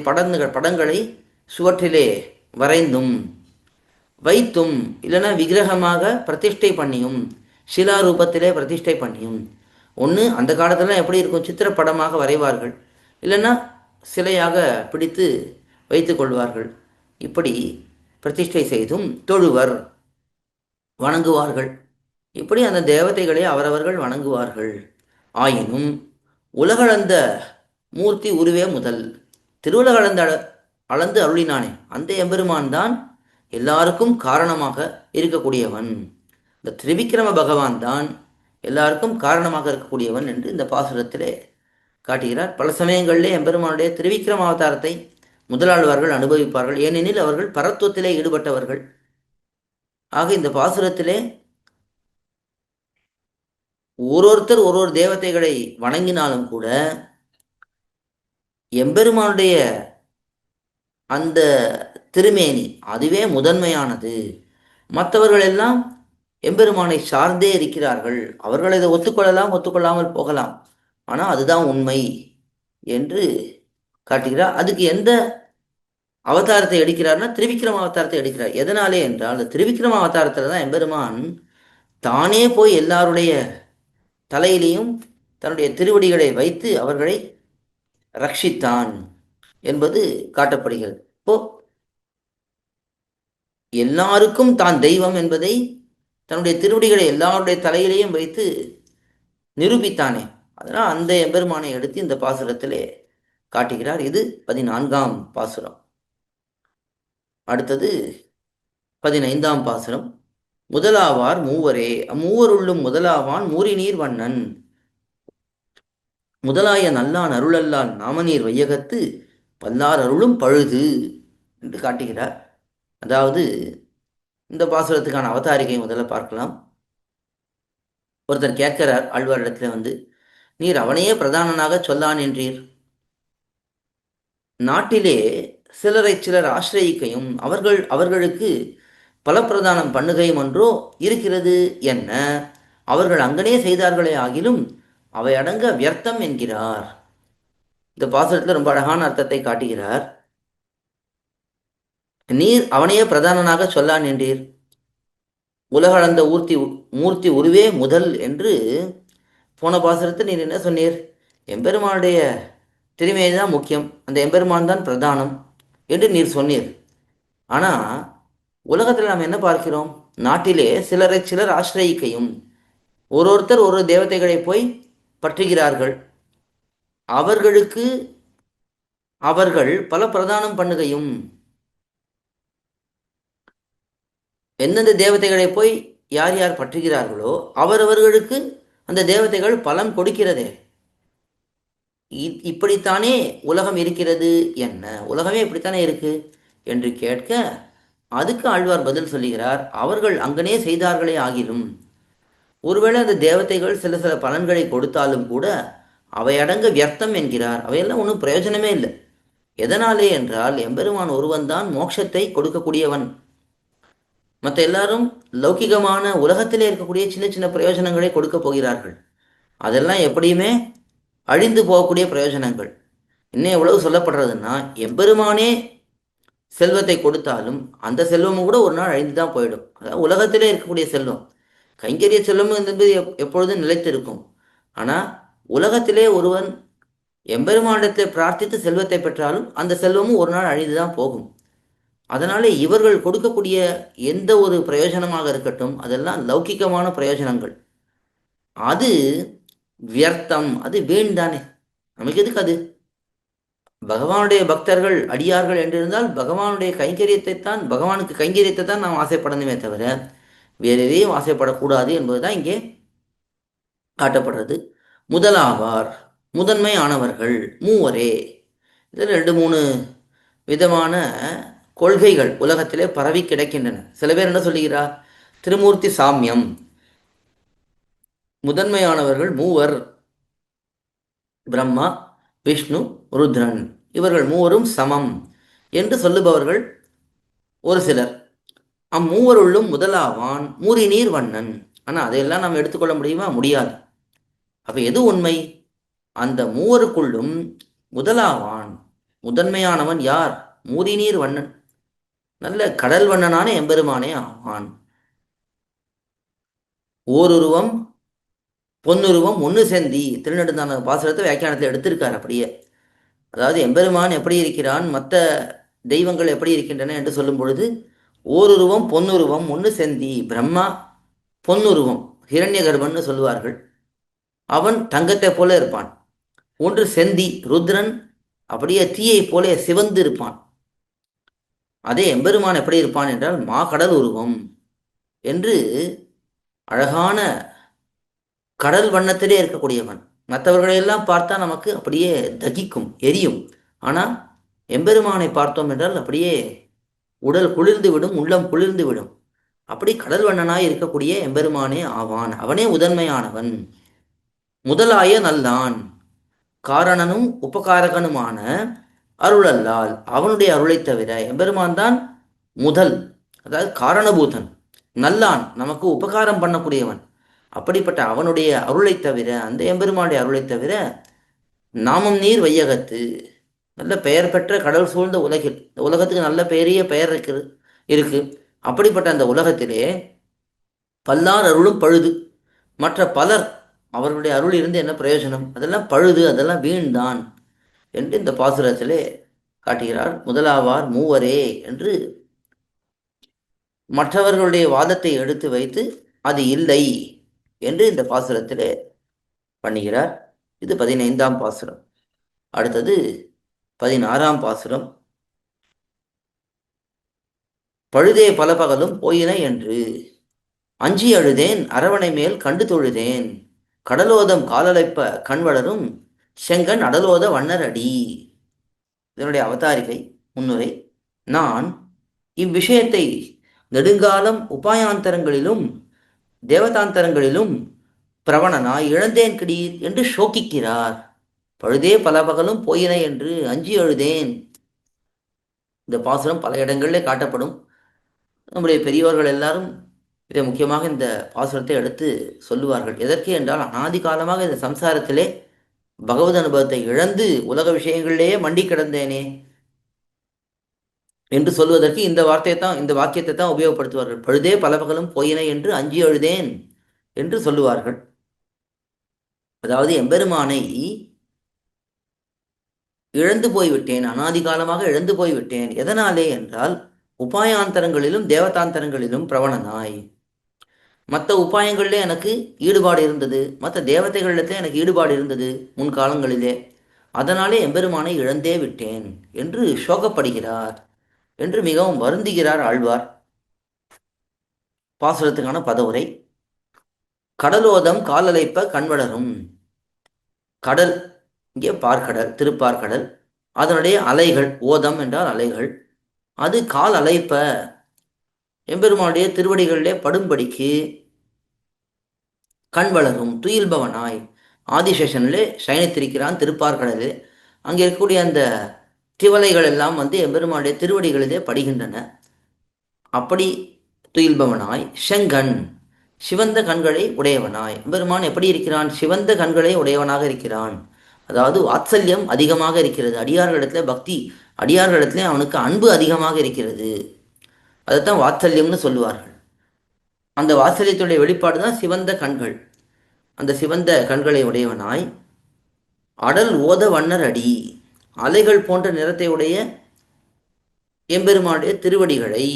படங்களை சுவற்றிலே வரைந்தும் வைத்தும் இல்லைன்னா விக்கிரகமாக பிரதிஷ்டை பண்ணியும் சிலா ரூபத்திலே பிரதிஷ்டை பண்ணியும். ஒன்று அந்த காலத்துலாம் எப்படி இருக்கும், சித்திரப்படமாக வரைவார்கள், இல்லைன்னா சிலையாக பிடித்து வைத்து கொள்வார்கள். இப்படி பிரதிஷ்டை செய்தும் தொழுவர், வணங்குவார்கள். இப்படி அந்த தேவதைகளை அவரவர்கள் வணங்குவார்கள். ஆயினும் உலகளந்த மூர்த்தி உருவே முதல், திருவுலகளந்த அளந்து அருளினானே அந்த எம்பெருமான் தான் எல்லாருக்கும் காரணமாக இருக்கக்கூடியவன். இந்த திரிவிக்ரம பகவான் தான் எல்லாருக்கும் காரணமாக இருக்கக்கூடியவன் என்று இந்த பாசுரத்திலே காட்டுகிறார். பல சமயங்களிலே எம்பெருமானுடைய திரிவிக்ரம அவதாரத்தை முதலாழ்வார்கள் அனுபவிப்பார்கள். ஏனெனில் அவர்கள் பரத்துவத்திலே ஈடுபட்டவர்கள். ஆக இந்த பாசுரத்திலே ஒருத்தர் ஒரு தேவதைகளை வணங்கினாலும் கூட எம்பெருமானுடைய அந்த திருமேனி அதுவே முதன்மையானது. மற்றவர்கள் எல்லாம் எம்பெருமானை சார்ந்தே இருக்கிறார்கள். அவர்கள் இதை ஒத்துக்கொள்ளலாம், ஒத்துக்கொள்ளாமல் போகலாம், ஆனால் அதுதான் உண்மை என்று காட்டுகிறார். அதுக்கு எந்த அவதாரத்தை எடுக்கிறார்னா திரிவிக்ரம அவதாரத்தை எடுக்கிறார். எதனாலே என்றால் அந்த திரிவிக்ரம அவதாரத்தில் தான் எம்பெருமான் தானே போய் எல்லாருடைய தலையிலையும் தன்னுடைய திருவடிகளை வைத்து அவர்களை ரட்சித்தான் என்பது காட்டப்படுகிறது. இப்போ எல்லாருக்கும் தான் தெய்வம் என்பதை தன்னுடைய திருவடிகளை எல்லாருடைய தலையிலையும் வைத்து நிரூபித்தானே, அதனால் அந்த எம்பெருமானை எடுத்து இந்த பாசுரத்திலே காட்டுகிறார். இது 14ஆம் பாசுரம். அடுத்தது 15ஆம் பாசுரம். முதலாவார் மூவரே, அம்மூவருள்ளும் முதலாவான் மூரிநீர் வண்ணன், முதலாய நல்லான் அருளல்லால் நாமநீர் வையகத்து பல்லார் அருளும் பழுது என்று காட்டுகிறார். அதாவது இந்த பாசுரத்துக்கான அவதாரிகை முதல்ல பார்க்கலாம். ஒருத்தர் கேட்கிறார் ஆழ்வாரிடத்துல நீர் அவனையே பிரதானனாக சொல்லான் என்றீர். நாட்டிலே சிலரை சிலர் ஆசிரயிக்கையும் அவர்களுக்கு பலப்பிரதானம் பண்ணுகையும் ஒன்றோ இருக்கிறது என்ன, அவர்கள் அங்கனே செய்தார்களே ஆகிலும் அவை அடங்க வியர்த்தம் என்கிறார். இந்த பாசுரத்தில் ரொம்ப அழகான அர்த்தத்தை காட்டுகிறார். நீர் அவனையே பிரதானனாக சொல்லான் என்றீர். உலகளந்த மூர்த்தி உருவே முதல் என்று போன பாசுரத்தில் நீர் என்ன சொன்னீர்? எம்பெருமானுடைய திருமையை தான் முக்கியம், அந்த எம்பெருமான் தான் பிரதானம் என்று நீர் சொன்னீர். ஆனால் உலகத்தில் நாம் என்ன பார்க்கிறோம்? நாட்டிலே சிலரை சிலர் ஆசிரயிக்கையும், ஒருத்தர் ஒரு தேவதைகளை போய் பற்றுகிறார்கள். அவர்களுக்கு அவர்கள் பல பிரதானம் பண்ணுகையும், எந்தெந்த தேவதைகளை போய் யார் யார் பற்றுகிறார்களோ அவரவர்களுக்கு அந்த தேவதைகள் பலன் கொடுக்கிறதே. இப்படித்தானே உலகம் இருக்கிறது என்ன, உலகமே இப்படித்தானே இருக்கு என்று கேட்க அதுக்கு ஆழ்வார் பதில் சொல்லுகிறார். அவர்கள் அங்கனே செய்தார்களே ஆகிலும், ஒருவேளை அந்த தேவதைகள் சில சில பலன்களை கொடுத்தாலும் கூட அவை அடங்க வியர்த்தம் என்கிறார். அவையெல்லாம் ஒன்றும் பிரயோஜனமே இல்லை. எதனாலே என்றால் எம்பெருமான் ஒருவன் தான் மோட்சத்தை கொடுக்கக்கூடியவன். மற்ற எல்லாரும் லௌகிகமான உலகத்திலே இருக்கக்கூடிய சின்ன சின்ன பிரயோஜனங்களை கொடுக்க போகிறார்கள். அதெல்லாம் எப்படியுமே அழிந்து போகக்கூடிய பிரயோஜனங்கள். இன்னும் எவ்வளவு சொல்லப்படுறதுன்னா, எம்பெருமானே செல்வத்தை கொடுத்தாலும் அந்த செல்வமும் கூட ஒரு நாள் அழிந்து தான் போயிடும். அதாவது உலகத்திலே இருக்கக்கூடிய செல்வம், கைங்கரிய செல்வம் என்பது எப்பொழுதும் நிலைத்திருக்கும். ஆனால் உலகத்திலே ஒருவன் எம்பெருமானிடத்தை பிரார்த்தித்து செல்வத்தை பெற்றாலும் அந்த செல்வமும் ஒரு நாள் அழிந்து தான் போகும். அதனாலே இவர்கள் கொடுக்கக்கூடிய எந்த ஒரு பிரயோஜனமாக இருக்கட்டும், அதெல்லாம் லௌகிகமான பிரயோஜனங்கள். அது வியர்த்தம், அது வீண் தானே. நமக்கு எதுக்கு அது? பகவானுடைய பக்தர்கள் அடியார்கள் என்றிருந்தால் பகவானுடைய கைங்கரியத்தை தான், பகவானுக்கு கைங்கரியத்தை தான் நாம் ஆசைப்படணுமே தவிர வேறு எதையும் ஆசைப்படக்கூடாது என்பதுதான் இங்கே காட்டப்படுறது. முதலாவார், முதன்மை ஆனவர்கள், மூவரே. இதில் 2-3 விதமான கொள்கைகள் உலகத்திலே பரவி கிடக்கின்றன. சில பேர் என்ன சொல்லுகிறார்? திருமூர்த்தி சாமியம், முதன்மையானவர்கள் மூவர், பிரம்மா, விஷ்ணு, ருத்ரன், இவர்கள் மூவரும் சமம் என்று சொல்லுபவர்கள் ஒரு சிலர். அம்மூவருள்ளும் முதலாவான் மூரிநீர் வண்ணன். ஆனால் அதையெல்லாம் நாம் எடுத்துக்கொள்ள முடியுமா? முடியாது. அப்ப எது உண்மை? அந்த மூவருக்குள்ளும் முதலாவான், முதன்மையானவன் யார்? மூரிநீர் வண்ணன், நல்ல கடல் வண்ணனான எம்பெருமானே ஆவான். ஓருருவம் பொன்னுருவம் ஒன்று செந்தி, திருநெடுந்தான பாசுரத்தை வியாக்கியானத்தில் எடுத்திருக்கார் அப்படியே. அதாவது எம்பெருமான் எப்படி இருக்கிறான், மற்ற தெய்வங்கள் எப்படி இருக்கின்றன என்று சொல்லும் பொழுது, ஓருருவம் பொன்னுருவம் ஒன்று செந்தி. பிரம்மா பொன்னுருவம், ஹிரண்ய கர்ப்பன்னு சொல்லுவார்கள், அவன் தங்கத்தை போல இருப்பான். ஒன்று செந்தி, ருத்ரன் அப்படியே தீயை போல சிவந்து இருப்பான். அதே எம்பெருமான் எப்படி இருப்பான் என்றால் மாகடல் உருவம் என்று அழகான கடல் வண்ணத்திலே இருக்கக்கூடியவன். மற்றவர்களையெல்லாம் பார்த்தா நமக்கு அப்படியே தகிக்கும், எரியும். ஆனால் எம்பெருமானை பார்த்தோம் என்றால் அப்படியே உடல் குளிர்ந்து விடும், உள்ளம் குளிர்ந்து விடும். அப்படி கடல் வண்ணனாய் இருக்கக்கூடிய எம்பெருமானே ஆவான். அவனே முதன்மையானவன். முதலாய நல்லான், காரணனும் உபகாரகனுமான அருளல்லால், அவனுடைய அருளை தவிர எம்பெருமான் தான் முதல், அதாவது காரணபூதன். நல்லான், நமக்கு உபகாரம் பண்ணக்கூடியவன். அப்படிப்பட்ட அவனுடைய அருளை தவிர, அந்த எம்பெருமானுடைய அருளை தவிர, நாமம் நீர் வையகத்து, நல்ல பெயர் பெற்ற கடல் சூழ்ந்த உலகில், இந்த உலகத்துக்கு நல்ல பெரிய பெயர் இருக்கு. அப்படிப்பட்ட அந்த உலகத்திலே பல்லார் அருளும் பழுது. மற்ற பலர் அவர்களுடைய அருள் இருந்து என்ன பிரயோஜனம்? அதெல்லாம் பழுது, அதெல்லாம் வீண்தான் என்று இந்த பாசுரத்திலே காட்டுகிறார். முதலாவார் மூவரே என்று மற்றவர்களுடைய வாதத்தை எடுத்து வைத்து அது இல்லை என்று இந்த பாசுரத்திலே பண்ணுகிறார். இது 15ஆம் பாசுரம். அடுத்தது 16ஆம் பாசுரம். பழுதே பல பகலும் போயின என்று அஞ்சி அழுதேன், அரவணை மேல் கண்டு தொழுதேன், கடலோதம் காலலைப்ப கண்வளரும் செங்கன் அடலோத வண்ணர் அடி. இதனுடைய அவதாரிகை முன்னுரை. நான் இவ்விஷயத்தை நெடுங்காலம் உபாயாந்தரங்களிலும் தேவதாந்தரங்களிலும் பிரவணனாய் இழந்தேன் கிடீர் என்று சோக்கிக்கிறார். பழுதே பல பகலும் போயின என்று அஞ்சி அழுதேன். இந்த பாசுரம் பல இடங்களிலே காட்டப்படும். நம்முடைய பெரியவர்கள் எல்லாரும் இதை முக்கியமாக இந்த பாசுரத்தை எடுத்து சொல்லுவார்கள். எதற்கு என்றால், அனாதி காலமாக இந்த சம்சாரத்திலே பகவத் அனுபவத்தை இழந்து உலக விஷயங்களிலேயே மண்டி கிடந்தேனே என்று சொல்வதற்கு இந்த வாக்கியத்தை தான் உபயோகப்படுத்துவார்கள். பழுதே பல பகலும் போயின என்று அஞ்சி அழுதேன் என்று சொல்லுவார்கள். அதாவது எம்பெருமானை இழந்து போய்விட்டேன், அனாதி காலமாக இழந்து போய்விட்டேன். எதனாலே என்றால், உபாயாந்தரங்களிலும் தேவதாந்தரங்களிலும் பிரவணனாய். மற்ற உபாயங்களிலே எனக்கு ஈடுபாடு இருந்தது, மற்ற தேவதைகளிடத்திலே எனக்கு ஈடுபாடு இருந்தது முன்காலங்களிலே. அதனாலே எம்பெருமானை இழந்தே விட்டேன் என்று சோகப்படுகிறார் என்று மிகவும் வருந்துகிறார் ஆழ்வார். பாசுரத்துக்கான பதவுரை. கடலோதம் காலலைப்ப கண்வளரும். கடல், இங்கே பார்க்கடல், திருப்பார்கடல், அதனுடைய அலைகள், ஓதம் என்றால் அலைகள், அது கால் அலைப்ப எம்பெருமானுடைய திருவடிகளிலே படும்படிக்கு கண் வளரும், துயில்பவனாய் ஆதிசேஷனிலே சயனித்திருக்கிறான் திருப்பார்கடலே. அங்கே இருக்கக்கூடிய அந்த திவலைகள் எல்லாம் எம்பெருமானுடைய திருவடிகளிலே படுகின்றன. அப்படி துயில்பவனாய் செங்கண், சிவந்த கண்களை உடையவனாய். எம்பெருமான் எப்படி இருக்கிறான்? சிவந்த கண்களை உடையவனாக இருக்கிறான். அதாவது வாத்சல்யம் அதிகமாக இருக்கிறது அடியார்களிடத்துல, பக்தி அடியார்களிடத்துல அவனுக்கு அன்பு அதிகமாக இருக்கிறது. அதைத்தான் வாத்சல்யம்னு சொல்லுவார்கள். அந்த வாத்சல்யத்துடைய வெளிப்பாடு தான் சிவந்த கண்கள். அந்த சிவந்த கண்களை உடையவனாய் அடல் ஓத வண்ணர் அடி, அலைகள் போன்ற நிறத்தை உடைய எம்பெருமானுடைய திருவடிகளை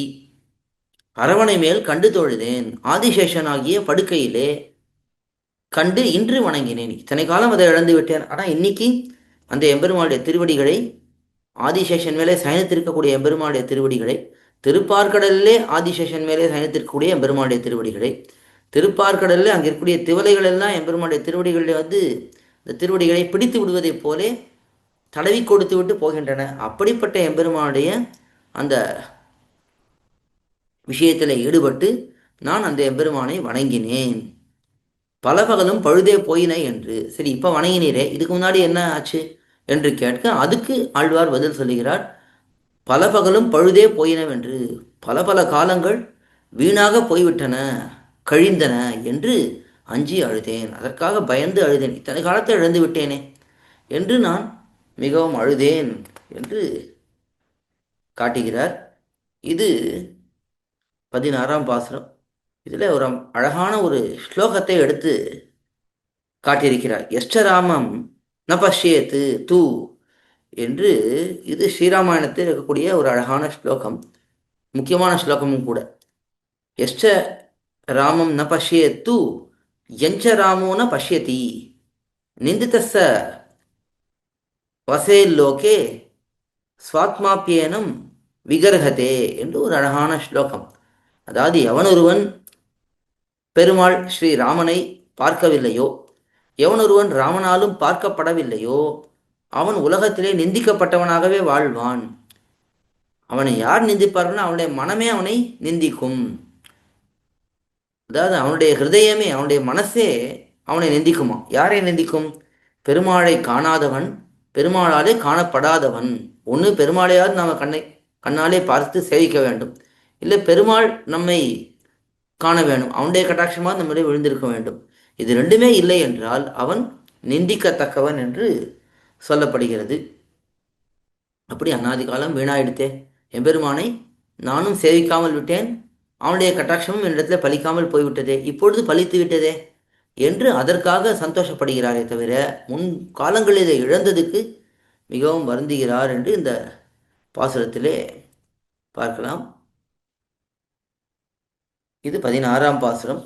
அரவணை மேல் கண்டு தொழுதேன். ஆதிசேஷனாகிய படுக்கையிலே கண்டு இன்று வணங்கினேன். இத்தனை காலம் அதை இழந்து விட்டேன், ஆனால் இன்னைக்கு அந்த எம்பெருமானுடைய திருவடிகளை, ஆதிசேஷன் மேலே சயனித்திருக்கக்கூடிய எம்பெருமானுடைய திருவடிகளை திருப்பார்கடலிலே ஆதிசேஷன் மேலே சயனித்திருக்கக்கூடிய எம்பெருமானுடைய திருவடிகளை, திருப்பார்கடலில் அங்கே இருக்கக்கூடிய திவலைகள் எல்லாம் எம்பெருமானுடைய திருவடிகளில் வந்து இந்த திருவடிகளை பிடித்து விடுவதைப் போலே தடவி கொடுத்து விட்டு போகின்றன. அப்படிப்பட்ட எம்பெருமானுடைய அந்த விஷயத்தில் ஈடுபட்டு நான் அந்த எம்பெருமானை வணங்கினேன். பல பகலும் பழுதே போயின என்று. சரி, இப்போ வணங்கினீரே, இதுக்கு முன்னாடி என்ன ஆச்சு என்று கேட்க அதுக்கு ஆழ்வார் பதில் சொல்லுகிறார். பல பகலும் பழுதே போயினவென்று, பல பல காலங்கள் வீணாக போய்விட்டன, கழிந்தன என்று அஞ்சி அழுதேன். அதற்காக பயந்து அழுதேன். இத்தனை காலத்தை இழந்து விட்டேனே என்று நான் மிகவும் அழுதேன் என்று காட்டுகிறார். இது 16ஆம் பாசுரம். இதில் ஒரு அழகான ஒரு ஸ்லோகத்தை எடுத்து காட்டியிருக்கிறார். எஷ்டராமம் ந பஷ்யேத்து தூ என்று. இது ஸ்ரீராமாயணத்தில் இருக்கக்கூடிய ஒரு அழகான ஸ்லோகம், முக்கியமான ஸ்லோகமும் கூட. எஷ்ட ராமம் ந பஷ்யேத்து யஞ்ச ராமோ ந பஷ்யதி நிந்திதஸ்ஸ வசேல்லோகே ஸ்வாத்மாப்பியேனம் விகர்ஹதே என்று ஒரு அழகான ஸ்லோகம். அதாவது எவனொருவன் பெருமாள் ஸ்ரீ ராமனை பார்க்கவில்லையோ, எவனொருவன் ராமனாலும் பார்க்கப்படவில்லையோ, அவன் உலகத்திலே நிந்திக்கப்பட்டவனாகவே வாழ்வான். அவனை யார் நிந்திப்பார்கள்னா அவனுடைய மனமே அவனை நிந்திக்கும். அதாவது அவனுடைய ஹிருதயமே, அவனுடைய மனசே அவனை நிந்திக்குமா. யாரை நிந்திக்கும்? பெருமாளை காணாதவன், பெருமாளாலே காணப்படாதவன். ஒன்று பெருமாளையாவது நாம் கண்ணாலே பார்த்து சேவிக்க வேண்டும், இல்லை பெருமாள் நம்மை காண வேண்டும், அவனுடைய கட்டாட்சமாக நம்முடைய விழுந்திருக்க வேண்டும். இது ரெண்டுமே இல்லை என்றால் அவன் நிந்திக்கத்தக்கவன் என்று சொல்லப்படுகிறது. அப்படி அநாதி காலம் வீணாயிடுத்தே, எம்பெருமானை நானும் சேவிக்காமல் விட்டேன், அவனுடைய கட்டாட்சமும் என்னிடத்தில் பலிக்காமல் போய்விட்டதே, இப்பொழுது பலித்து விட்டதே என்று அதற்காக சந்தோஷப்படுகிறாரே தவிர முன் காலங்களில் இழந்ததுக்கு மிகவும் வருந்துகிறார் என்று இந்த பாசுரத்திலே பார்க்கலாம். இது 16ஆம் பாசுரம்.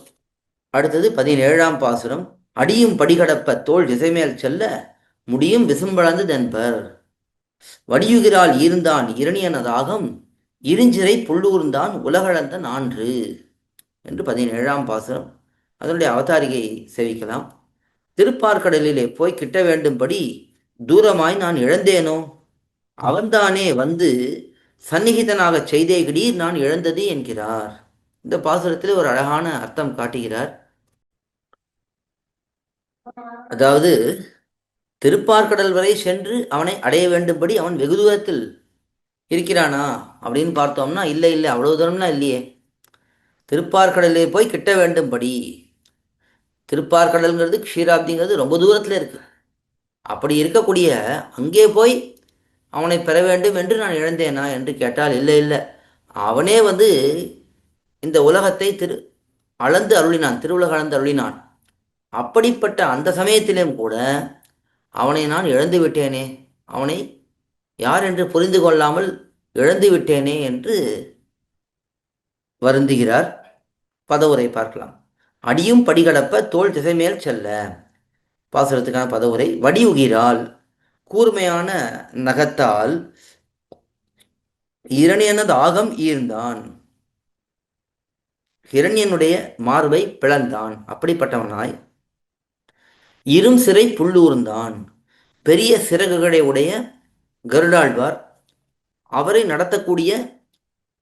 அடுத்தது 17ஆம் பாசுரம். அடியும் படிகடப்ப தோள் திசைமேல் செல்ல முடியும் விசும்பளந்து தென்பர் வடியுகிறாள் ஈர்ந்தான் இரணியனதாகம் இருஞ்சிறை புள்ளூர்ந்தான் உலகளந்த நான்று என்று 17ஆம் பாசுரம். அதனுடைய அவதாரிகை சேவிக்கலாம். திருப்பார்கடலிலே போய் கிட்ட வேண்டும்படி தூரமாய் நான் இழந்தேனோ, அவன்தானே வந்து சந்நிகிதனாக செய்தே கிடீர் நான் இழந்தது என்கிறார். இந்த பாசுரத்தில் ஒரு அழகான அர்த்தம் காட்டுகிறார். அதாவது திருப்பார்கடல் வரை சென்று அவனை அடைய வேண்டும்படி அவன் வெகு தூரத்தில் இருக்கிறானா அப்படின்னு பார்த்தோம்னா இல்லை இல்லை, அவ்வளவு தூரம்லாம் இல்லையே. திருப்பார்கடலே போய் கிட்ட வேண்டும்படி, திருப்பார்கடல்ங்கிறது க்ஷீராப்திங்கிறது ரொம்ப தூரத்தில் இருக்கு. அப்படி இருக்கக்கூடிய அங்கே போய் அவனை பெற வேண்டும் என்று நான் இழந்தேனா என்று கேட்டால் இல்லை இல்லை, அவனே வந்து இந்த உலகத்தை அளந்து அருளினான், திருவுலக அளந்து அருளினான். அப்படிப்பட்ட அந்த சமயத்திலும் கூட அவனை நான் இழந்து விட்டேனே, அவனை யார் என்று புரிந்து கொள்ளாமல் இழந்து விட்டேனே என்று வருந்துகிறார். பதவுரை பார்க்கலாம். அடியும் படிகடப்ப தோள் திசைமேல் செல்ல, பாசுரத்துக்கான பதவுரை. வடியுகிறாள், கூர்மையான நகத்தால் இரணியனது ஆகம் ஈர்ந்தான், இரணியனுடைய மார்பை பிளந்தான். அப்படிப்பட்டவனாய் இரும் சிறை புள்ளூர்ந்தான், பெரிய சிறகுகளை உடைய கருடாழ்வார், அவரை நடத்தக்கூடிய,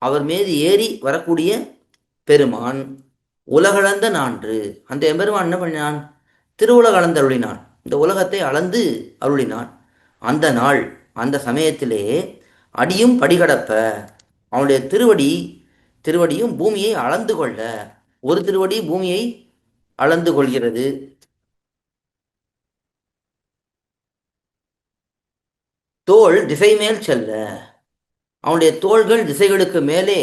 அவர் மீது ஏறி வரக்கூடிய பெருமான் உலகளந்த நான்று. அந்த எம்பெருமான் என்ன பண்ணினான்? திருவுலக அளந்து அருளினான், இந்த உலகத்தை அளந்து அருளினான். அந்த நாள், அந்த சமயத்திலே அடியும் படிகடப்ப, அவனுடைய திருவடியும் பூமியை அளந்து கொள்ள, ஒரு திருவடி பூமியை அளந்து கொள்கிறது. தோள் திசை மேல் செல்ல, அவனுடைய தோள்கள் திசைகளுக்கு மேலே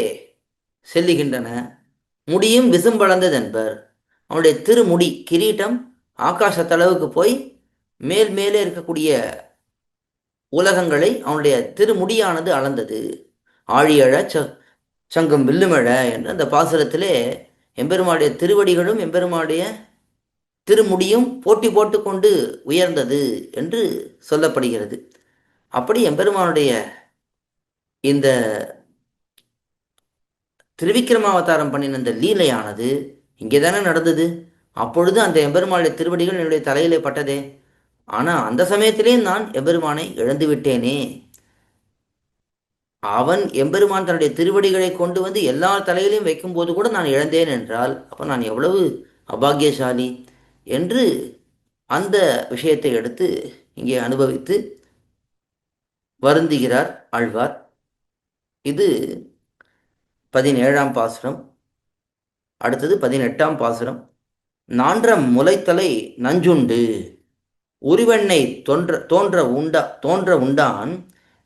செல்லுகின்றன. முடியும் விசும்பளந்ததென்பர், அவனுடைய திருமுடி கிரீட்டம் ஆகாசத்தளவுக்கு போய் மேல் மேலே இருக்கக்கூடிய உலகங்களை அவனுடைய திருமுடியானது அளந்தது. ஆழியழ சங்கம் வில்லுமழ என்று அந்த பாசுரத்திலே எம்பெருமானுடைய திருவடிகளும் எம்பெருமானுடைய திருமுடியும் போட்டி போட்டுக்கொண்டு உயர்ந்தது என்று சொல்லப்படுகிறது. அப்படி எம்பெருமானுடைய இந்த திருவிக்கிரமாவதாரம் பண்ணின அந்த லீலையானது இங்கே தானே நடந்தது. அப்பொழுது அந்த எம்பெருமானுடைய திருவடிகள் என்னுடைய தலையிலே பட்டதே. ஆனால் அந்த சமயத்திலே நான் எம்பெருமானை இழந்து விட்டேனே. அவன் எம்பெருமான் தன்னுடைய திருவடிகளை கொண்டு வந்து எல்லா தலையிலையும் வைக்கும்போது கூட நான் இழந்தேன் என்றால் அப்போ நான் எவ்வளவு அபாகியசாலி என்று அந்த விஷயத்தை எடுத்து இங்கே அனுபவித்து வருந்துகிறார் ஆழ்வார். இது 17ஆம் பாசுரம். அடுத்தது 18ஆம் பாசுரம். நான்ற முளைத்தலை நஞ்சுண்டு உருவெண்ணை தோன்ற உண்டான்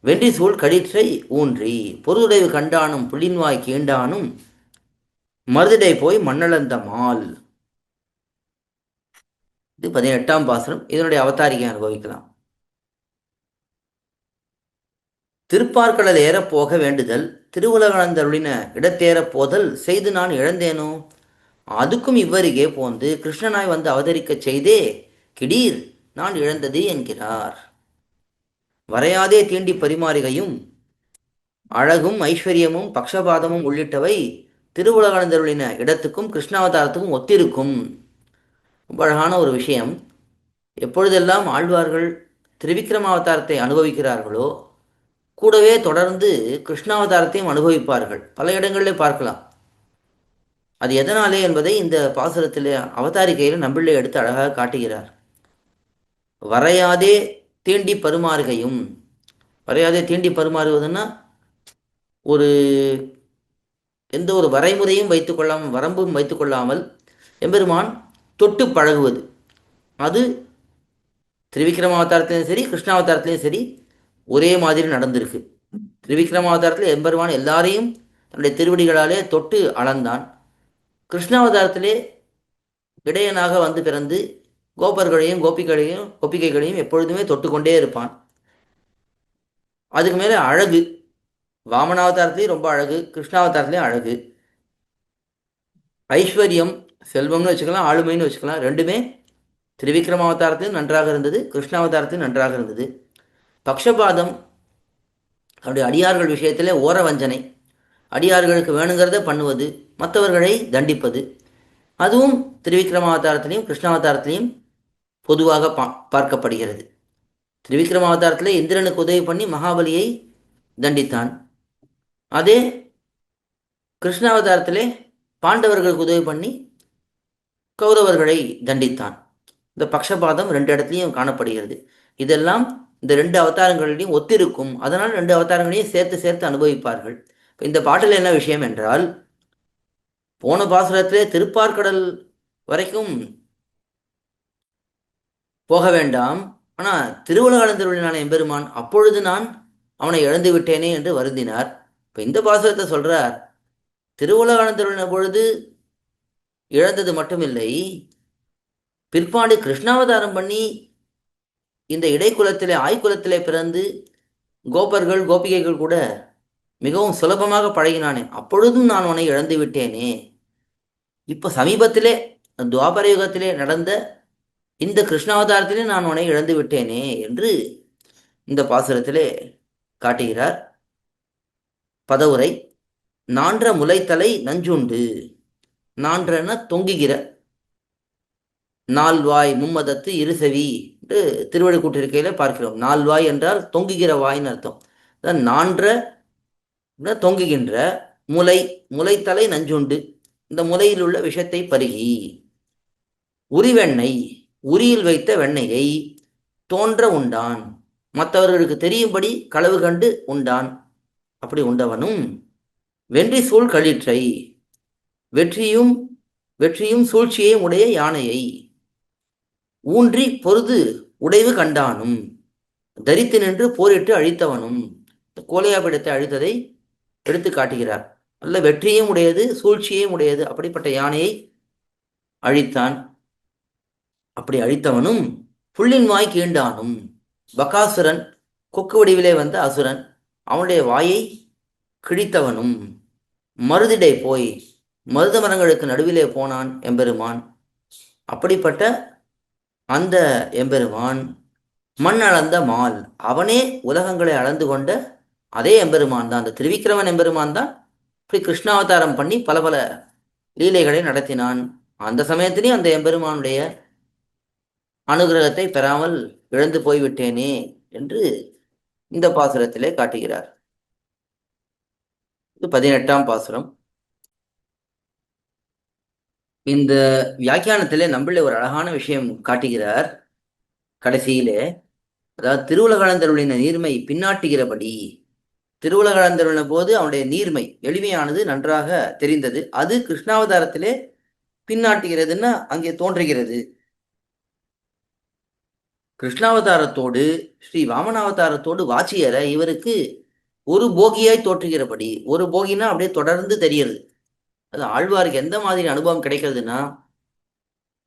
வென்றி சூழ் கடிற்றை ஊன்றி பொருளுடைவு கண்டானும் புள்ளின்வாய் கீண்டானும் மருதிடை போய் மண்ணளந்த மால். இது 18ஆம் பாசுரம். இதனுடைய அவதாரிகை அனுபவிக்கலாம். திருப்பார்கடல் ஏறப்போக வேண்டுதல் திருவுலகளந்தருளின இடத்தேறப் போதல் செய்து நான் இழந்தேனோ. அதுக்கும் இவ்வருகே போந்து கிருஷ்ணனாய் வந்து அவதரிக்கச் செய்தே கிடீர் நான் இழந்தது என்கிறார். வரையாதே தீண்டி பரிமாறுகையும் அழகும் ஐஸ்வர்யமும் பக்ஷபாதமும் உள்ளிட்டவை திருவுலகளந்தருளின இடத்துக்கும் கிருஷ்ணாவதாரத்துக்கும் ஒத்திருக்கும். ரொம்ப அழகான ஒரு விஷயம். எப்பொழுதெல்லாம் ஆழ்வார்கள் திருவிக்கிரமாவதாரத்தை அனுபவிக்கிறார்களோ கூடவே தொடர்ந்து கிருஷ்ணாவதாரத்தையும் அனுபவிப்பார்கள். பல இடங்களிலே பார்க்கலாம். அது எதனாலே என்பதை இந்த பாசுரத்தில் அவதாரிகையில் நம்பிள்ளை எடுத்து அழகாக காட்டுகிறார். வரையாதே தீண்டி பருமாறுகையும். வரையாதே தீண்டி பருமாறுவதுன்னா ஒரு எந்த ஒரு வரைமுறையும் வைத்துக்கொள்ளாமல் வரம்பும் வைத்துக்கொள்ளாமல் எம்பெருமான் தொட்டு பழகுவது. அது திருவிக்கிரமாவதாரத்திலையும் சரி கிருஷ்ணாவதாரத்திலையும் சரி ஒரே மாதிரி நடந்திருக்கு. திருவிக்கிரமாவதாரத்தில் எம்பெருமான் எல்லாரையும் தன்னுடைய திருவடிகளாலே தொட்டு அளந்தான். கிருஷ்ணாவதாரத்திலே இடையனாக வந்து பிறந்து கோபர்களையும் கோபிகைகளையும் எப்பொழுதுமே தொட்டுக்கொண்டே இருப்பான். அதுக்கு மேலே அழகு. வாமனாவதாரத்திலையும் ரொம்ப அழகு, கிருஷ்ணாவதாரத்திலையும் அழகு. ஐஸ்வர்யம், செல்வம்னு வச்சுக்கலாம், ஆளுமைன்னு வச்சுக்கலாம். ரெண்டுமே திருவிக்கிரமாவதாரத்திலும் நன்றாக இருந்தது, கிருஷ்ணாவதாரத்திலும் நன்றாக இருந்தது. பக்ஷபாதம், அவருடைய அடியார்கள் விஷயத்தில் ஓர வஞ்சனை, அடியார்களுக்கு வேணுங்கிறத பண்ணுவது, மற்றவர்களை தண்டிப்பது, அதுவும் திருவிக்கிரமாவதாரத்திலையும் கிருஷ்ணாவதாரத்திலையும் பொதுவாக பார்க்கப்படுகிறது. திருவிக்கிரமாவதாரத்தில் இந்திரனுக்கு உதவி பண்ணி மகாபலியை தண்டித்தான். அதே கிருஷ்ணாவதாரத்திலே பாண்டவர்களுக்கு உதவி பண்ணி கௌரவர்களை தண்டித்தான். இந்த பக்ஷபாதம் ரெண்டு இடத்துலையும் காணப்படுகிறது. இதெல்லாம் இந்த ரெண்டு அவதாரங்களிலையும் ஒத்திருக்கும். அதனால் ரெண்டு அவதாரங்களையும் சேர்த்து சேர்த்து அனுபவிப்பார்கள். இந்த பாட்டில் என்ன விஷயம் என்றால், போன பாசுரத்திலே திருப்பார்கடல் வரைக்கும் போக வேண்டாம், ஆனால் திருவுலகளந்தருளினான எம்பெருமான் அப்பொழுது நான் அவனை இழந்து விட்டேனே என்று வருந்தினார். இப்போ இந்த பாசுரத்தை சொல்றார், திருவுலகளந்தருளின பொழுது இழந்தது மட்டுமில்லை, பிற்பாடு கிருஷ்ணாவதாரம் பண்ணி இந்த இடைக்குலத்திலே ஆய்குலத்திலே பிறந்து கோபர்கள் கோபிகைகள் கூட மிகவும் சுலபமாக பழகினானே, அப்பொழுதும் நான் உன்னை இழந்து விட்டேனே. இப்போ சமீபத்திலே துவாபர யுகத்திலே நடந்த இந்த கிருஷ்ணாவதாரத்திலே நான் உன்னை இழந்து விட்டேனே என்று இந்த பாசுரத்திலே காட்டுகிறார். பதவுரை. நான்ற முளைத்தலை நஞ்சுண்டு. நான்றன தொங்குகிற, நால்வாய் மும்மதத்து இருசவி என்று திருவள்ளுக்கூட்டிருக்கையில பார்க்கிறோம். நால்வாய் என்றால் தொங்குகிற வாய்ன்னு அர்த்தம். நான்ற தொங்குகின்ற முலை, முளைத்தலை நஞ்சுண்டு, இந்த முலையில் உள்ள விஷத்தை பருகி, உரிவெண்ணெய், உரியில் வைத்த வெண்ணெயை தோன்ற உண்டான், மற்றவர்களுக்கு தெரியும்படி களவு கண்டு உண்டான். அப்படி உண்டவனும் வென்றி சூழ் களிற்றை, வெற்றியும் சூழ்ச்சியையும் உடைய யானையை ஊன்றி பொருது உடைவு கண்டானும் தரித்து நின்று போரிட்டு அழித்தவனும். கோலையாபிடத்தை அழித்ததை எடுத்து காட்டுகிறார். நல்ல வெற்றியும் உடையது சூழ்ச்சியையும் உடையது அப்படிப்பட்ட யானையை அழித்தான். அப்படி அழித்தவனும் புள்ளின் வாய் கீண்டானும். பகாசுரன், கொக்கு வடிவிலே வந்த அசுரன், அவனுடைய வாயை கிழித்தவனும். மருதிடை போய் மருத மரங்களுக்கு நடுவிலே போனான் எம்பெருமான். அப்படிப்பட்ட அந்த எம்பெருமான் மண் அளந்த மால், அவனே உலகங்களை அளந்து கொண்ட அதே எம்பெருமான் தான், அந்த திருவிக்கிரமன் எம்பெருமான் தான் இப்படி கிருஷ்ணாவதாரம் பண்ணி பல பல லீலைகளை நடத்தினான். அந்த சமயத்திலேயும் அந்த எம்பெருமானுடைய அனுகிரகத்தை பெறாமல் இழந்து போய்விட்டேனே என்று இந்த பாசுரத்திலே காட்டுகிறார். இது 18ஆம் பாசுரம். இந்த வியாக்கியானத்திலே நம்பிள்ளை ஒரு அழகான விஷயம் காட்டுகிறார் கடைசியிலே. அதாவது திருவுலகளந்தருளின நீர்மை பின்னாட்டுகிறபடி, திருவுலகளந்தருளின போது அவனுடைய நீர்மை எளிமையானது நன்றாக தெரிந்தது. அது கிருஷ்ணாவதாரத்திலே பின்னாட்டுகிறதுன்னா அங்கே தோன்றுகிறது. கிருஷ்ணாவதாரத்தோடு ஸ்ரீ வாமனாவதாரத்தோடு வாச்சியர இவருக்கு ஒரு போகியாய் தோற்றுகிறபடி, ஒரு போகினா அப்படியே தொடர்ந்து தெரியுது. அது ஆழ்வாருக்கு எந்த மாதிரி அனுபவம் கிடைக்கிறதுனா,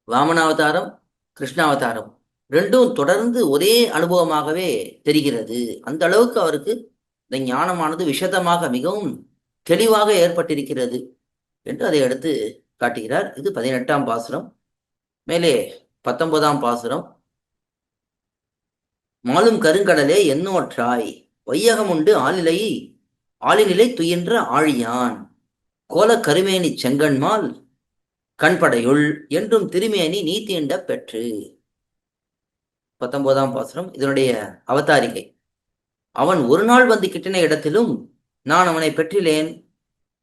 வாமனாவதாரம் கிருஷ்ணாவதாரம் ரெண்டும் தொடர்ந்து ஒரே அனுபவமாகவே தெரிகிறது. அந்த அளவுக்கு அவருக்கு இந்த ஞானமானது விஷதமாக மிகவும் தெளிவாக ஏற்பட்டிருக்கிறது என்று அதை எடுத்து காட்டுகிறார். இது 18ஆம் பாசுரம். மேலே 19ஆம் பாசுரம். மாலும் கருங்கடலே என்னோற்றாய், வையகமுண்டு ஆளிநிலை துயின்ற ஆழியான், கோல கருமேனி செங்கண்மால் கண்படையுள் என்றும் திருமேனி நீ தீண்ட பெற்று. 19ஆம் பாசுரம் இதனுடைய அவதாரிகை. அவன் ஒரு நாள் வந்து கிட்டின இடத்திலும் நான் அவனை பெற்றிலேன்,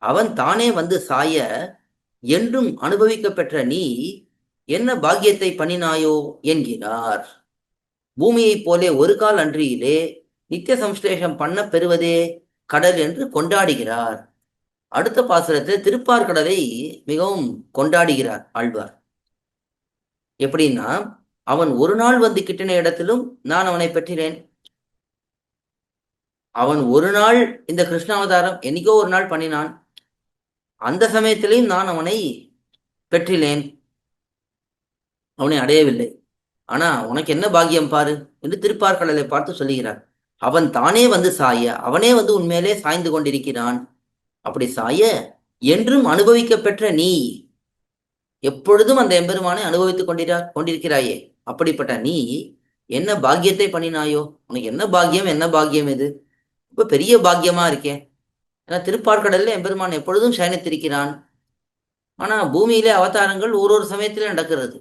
அவன் தானே வந்து சாய என்றும் அனுபவிக்க பெற்ற நீ என்ன பாக்கியத்தை பண்ணினாயோ என்கிறார். பூமியைப் போலே ஒரு கால் அன்றியிலே நித்திய சம்ஸ்லேஷம் பண்ண பெறுவதே கடல் என்று கொண்டாடுகிறார். அடுத்த பாசுரத்தில் திருப்பார்கடலை மிகவும் கொண்டாடுகிறார் ஆழ்வார். எப்படின்னா, அவன் ஒரு நாள் வந்து கிட்டின இடத்திலும் நான் அவனை பெற்றினேன். அவன் ஒரு நாள் இந்த கிருஷ்ணாவதாரம் என்னைக்கோ ஒரு நாள் பண்ணினான், அந்த சமயத்திலையும் நான் அவனை பெற்றிலேன், அவனை அடையவில்லை. ஆனா உனக்கு என்ன பாக்கியம் பாரு என்று திருப்பார்கடலை பார்த்து சொல்லுகிறார். அவன் தானே வந்து சாய, அவனே வந்து உன்மேலே சாய்ந்து கொண்டிருக்கிறான். அப்படி சாய என்றும் அனுபவிக்க பெற்ற நீ எப்பொழுதும் அந்த எம்பெருமானை அனுபவித்துக் கொண்டிருக்கிறாயே, அப்படிப்பட்ட நீ என்ன பாக்கியத்தை பண்ணினாயோ, உனக்கு என்ன பாக்கியம், என்ன பாக்கியம் இது, இப்ப பெரிய பாக்கியமா இருக்கே. ஏன்னா திருப்பார்கடல்ல எம்பெருமான் எப்பொழுதும் சயனித்திருக்கிறான். ஆனா பூமியிலே அவதாரங்கள் ஒரு சமயத்திலே நடக்கிறது.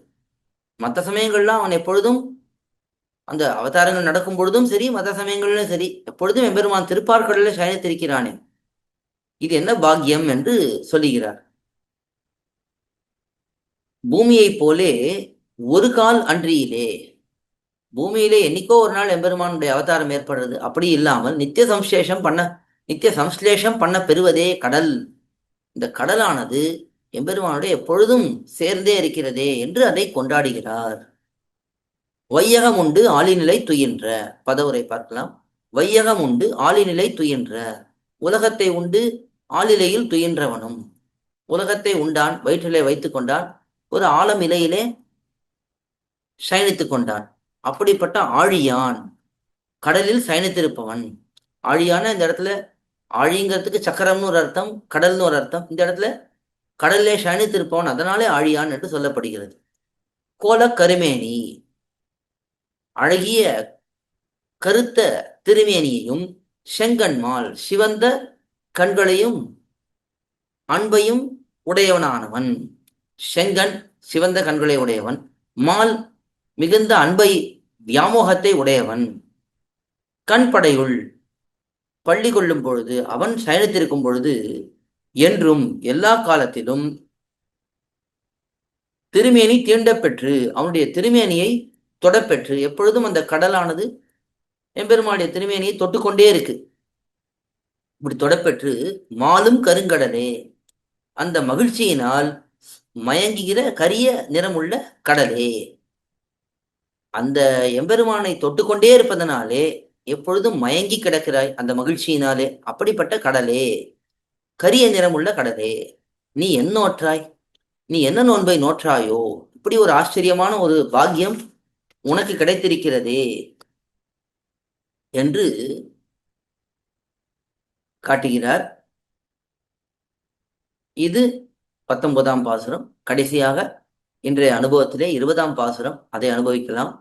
மற்ற சமயங்கள்லாம் அவன் எப்பொழுதும் அந்த அவதாரங்கள் நடக்கும் பொழுதும் சரி, மற்ற சமயங்களிலும் சரி, எப்பொழுதும் எம்பெருமான் திருப்பார்கடலில் சயனித்திருக்கிறானே, இது என்ன பாக்கியம் என்று சொல்லுகிறார். பூமியைப் போலே ஒரு கால் அன்றியிலே, பூமியிலே என்னைக்கோ ஒரு நாள் எம்பெருமானுடைய அவதாரம் ஏற்படுறது, அப்படி இல்லாமல் நித்திய சம்ஸ்லேஷம் பண்ண பெறுவதே கடல். இந்த கடலானது எம்பெருமானுடைய எப்பொழுதும் சேர்ந்தே இருக்கிறதே என்று அதை கொண்டாடுகிறார். வையகம் உண்டு ஆளிநிலை துயின்ற, பதவுரை பார்க்கலாம். வையகம் உண்டு ஆளிநிலை துயின்ற, உலகத்தை உண்டு ஆளிலையில் துயின்றவனும், உலகத்தை உண்டான், வயிற்றிலே வைத்துக் கொண்டான், ஒரு ஆழம் இலையிலே சயனித்துக் கொண்டான். அப்படிப்பட்ட ஆழியான், கடலில் சயனித்திருப்பவன். ஆழியான இந்த இடத்துல ஆழிங்கிறதுக்கு சக்கரம்னு ஒரு அர்த்தம், கடல்னு ஒரு அர்த்தம். இந்த இடத்துல கடலிலே சயனித்திருப்பவன், அதனாலே ஆழியான் என்று சொல்லப்படுகிறது. கோல கருமேனி, அழகிய கருத்த திருமேனியையும் செங்கண்மால் சிவந்த கண்களையும் அன்பையும் உடையவனானவன். செங்கண் சிவந்த கண்களை உடையவன், மால் மிகுந்த அன்பை வியாமோகத்தை உடையவன், கண்படையுள் பள்ளி கொள்ளும் பொழுது அவன் சயனித்திருக்கும் பொழுது என்றும் எல்லா காலத்திலும் திருமேனி தீண்டப்பெற்று, அவனுடைய திருமேனியை தொடப்பெற்று, எப்பொழுதும் அந்த கடலானது எம்பெருமானுடைய திருமேனியை தொட்டுக்கொண்டே இருக்கு. இப்படி தொடப்பெற்று மாலும் கருங்கடலே, அந்த மகிழ்ச்சியினால் மயங்குகிற கரிய நிறமுள்ள கடலே, அந்த எம்பெருமானை தொட்டுக்கொண்டே இருப்பதனாலே எப்பொழுதும் மயங்கி கிடக்கிறாய் அந்த மகிழ்ச்சியினாலே. அப்படிப்பட்ட கடலே, கரிய நிறமுள்ள கடலே, நீ என்ன நோற்றாய், நீ என்ன நோன்பை நோற்றாயோ, இப்படி ஒரு ஆச்சரியமான ஒரு பாக்கியம் உனக்கு கிடைத்திருக்கிறதே என்று காட்டுகிறார். இது 19ஆம் பாசுரம். கடைசியாக இன்றைய அனுபவத்திலே 20ஆம் பாசுரம், அதை அனுபவிக்கலாம்.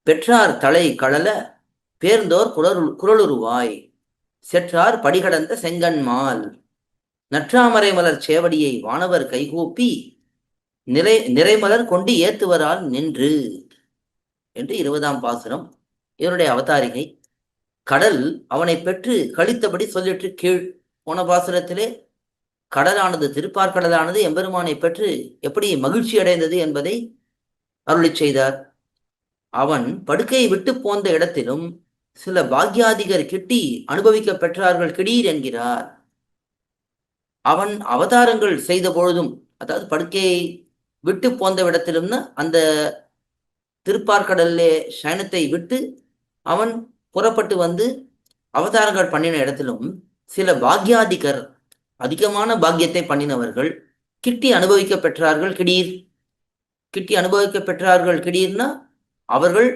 பெற்றார் தலை கழல பேர்ந்தோர் குரலுருவாய், செற்றார் படிகடந்த செங்கண்மால், நற்றாமரை மலர் சேவடியை வானவர் கைகூப்பி நிறைமலர் கொண்டு ஏத்துவரால் நின்று என்று 20ஆம் பாசுரம். இவருடைய அவதாரிகை. கடல் அவனை பெற்று கழித்தபடி சொல்லிற்று கீழ். போன பாசுரத்திலே கடலானது, திருப்பார்கடலானது எம்பெருமானை பெற்று எப்படி மகிழ்ச்சி அடைந்தது என்பதை அருளி செய்தார். அவன் படுக்கையை விட்டு போந்த இடத்திலும் சில பாக்யாதிகர் கிட்டி அனுபவிக்க பெற்றார்கள் கிடீர் என்கிறார். அவன் அவதாரங்கள் செய்த பொழுதும், அதாவது படுக்கையை விட்டு போந்த இடத்திலும்னா அந்த திருப்பார்கடல்லே சயனத்தை விட்டு அவன் புறப்பட்டு வந்து அவதாரங்கள் பண்ணின இடத்திலும் சில பாக்யாதிகர், அதிகமான பாக்கியத்தை பண்ணினவர்கள் கிட்டி அனுபவிக்க பெற்றார்கள் கிடீர். கிட்டி அனுபவிக்க பெற்றார்கள் கிடீர்னா அவர்கள்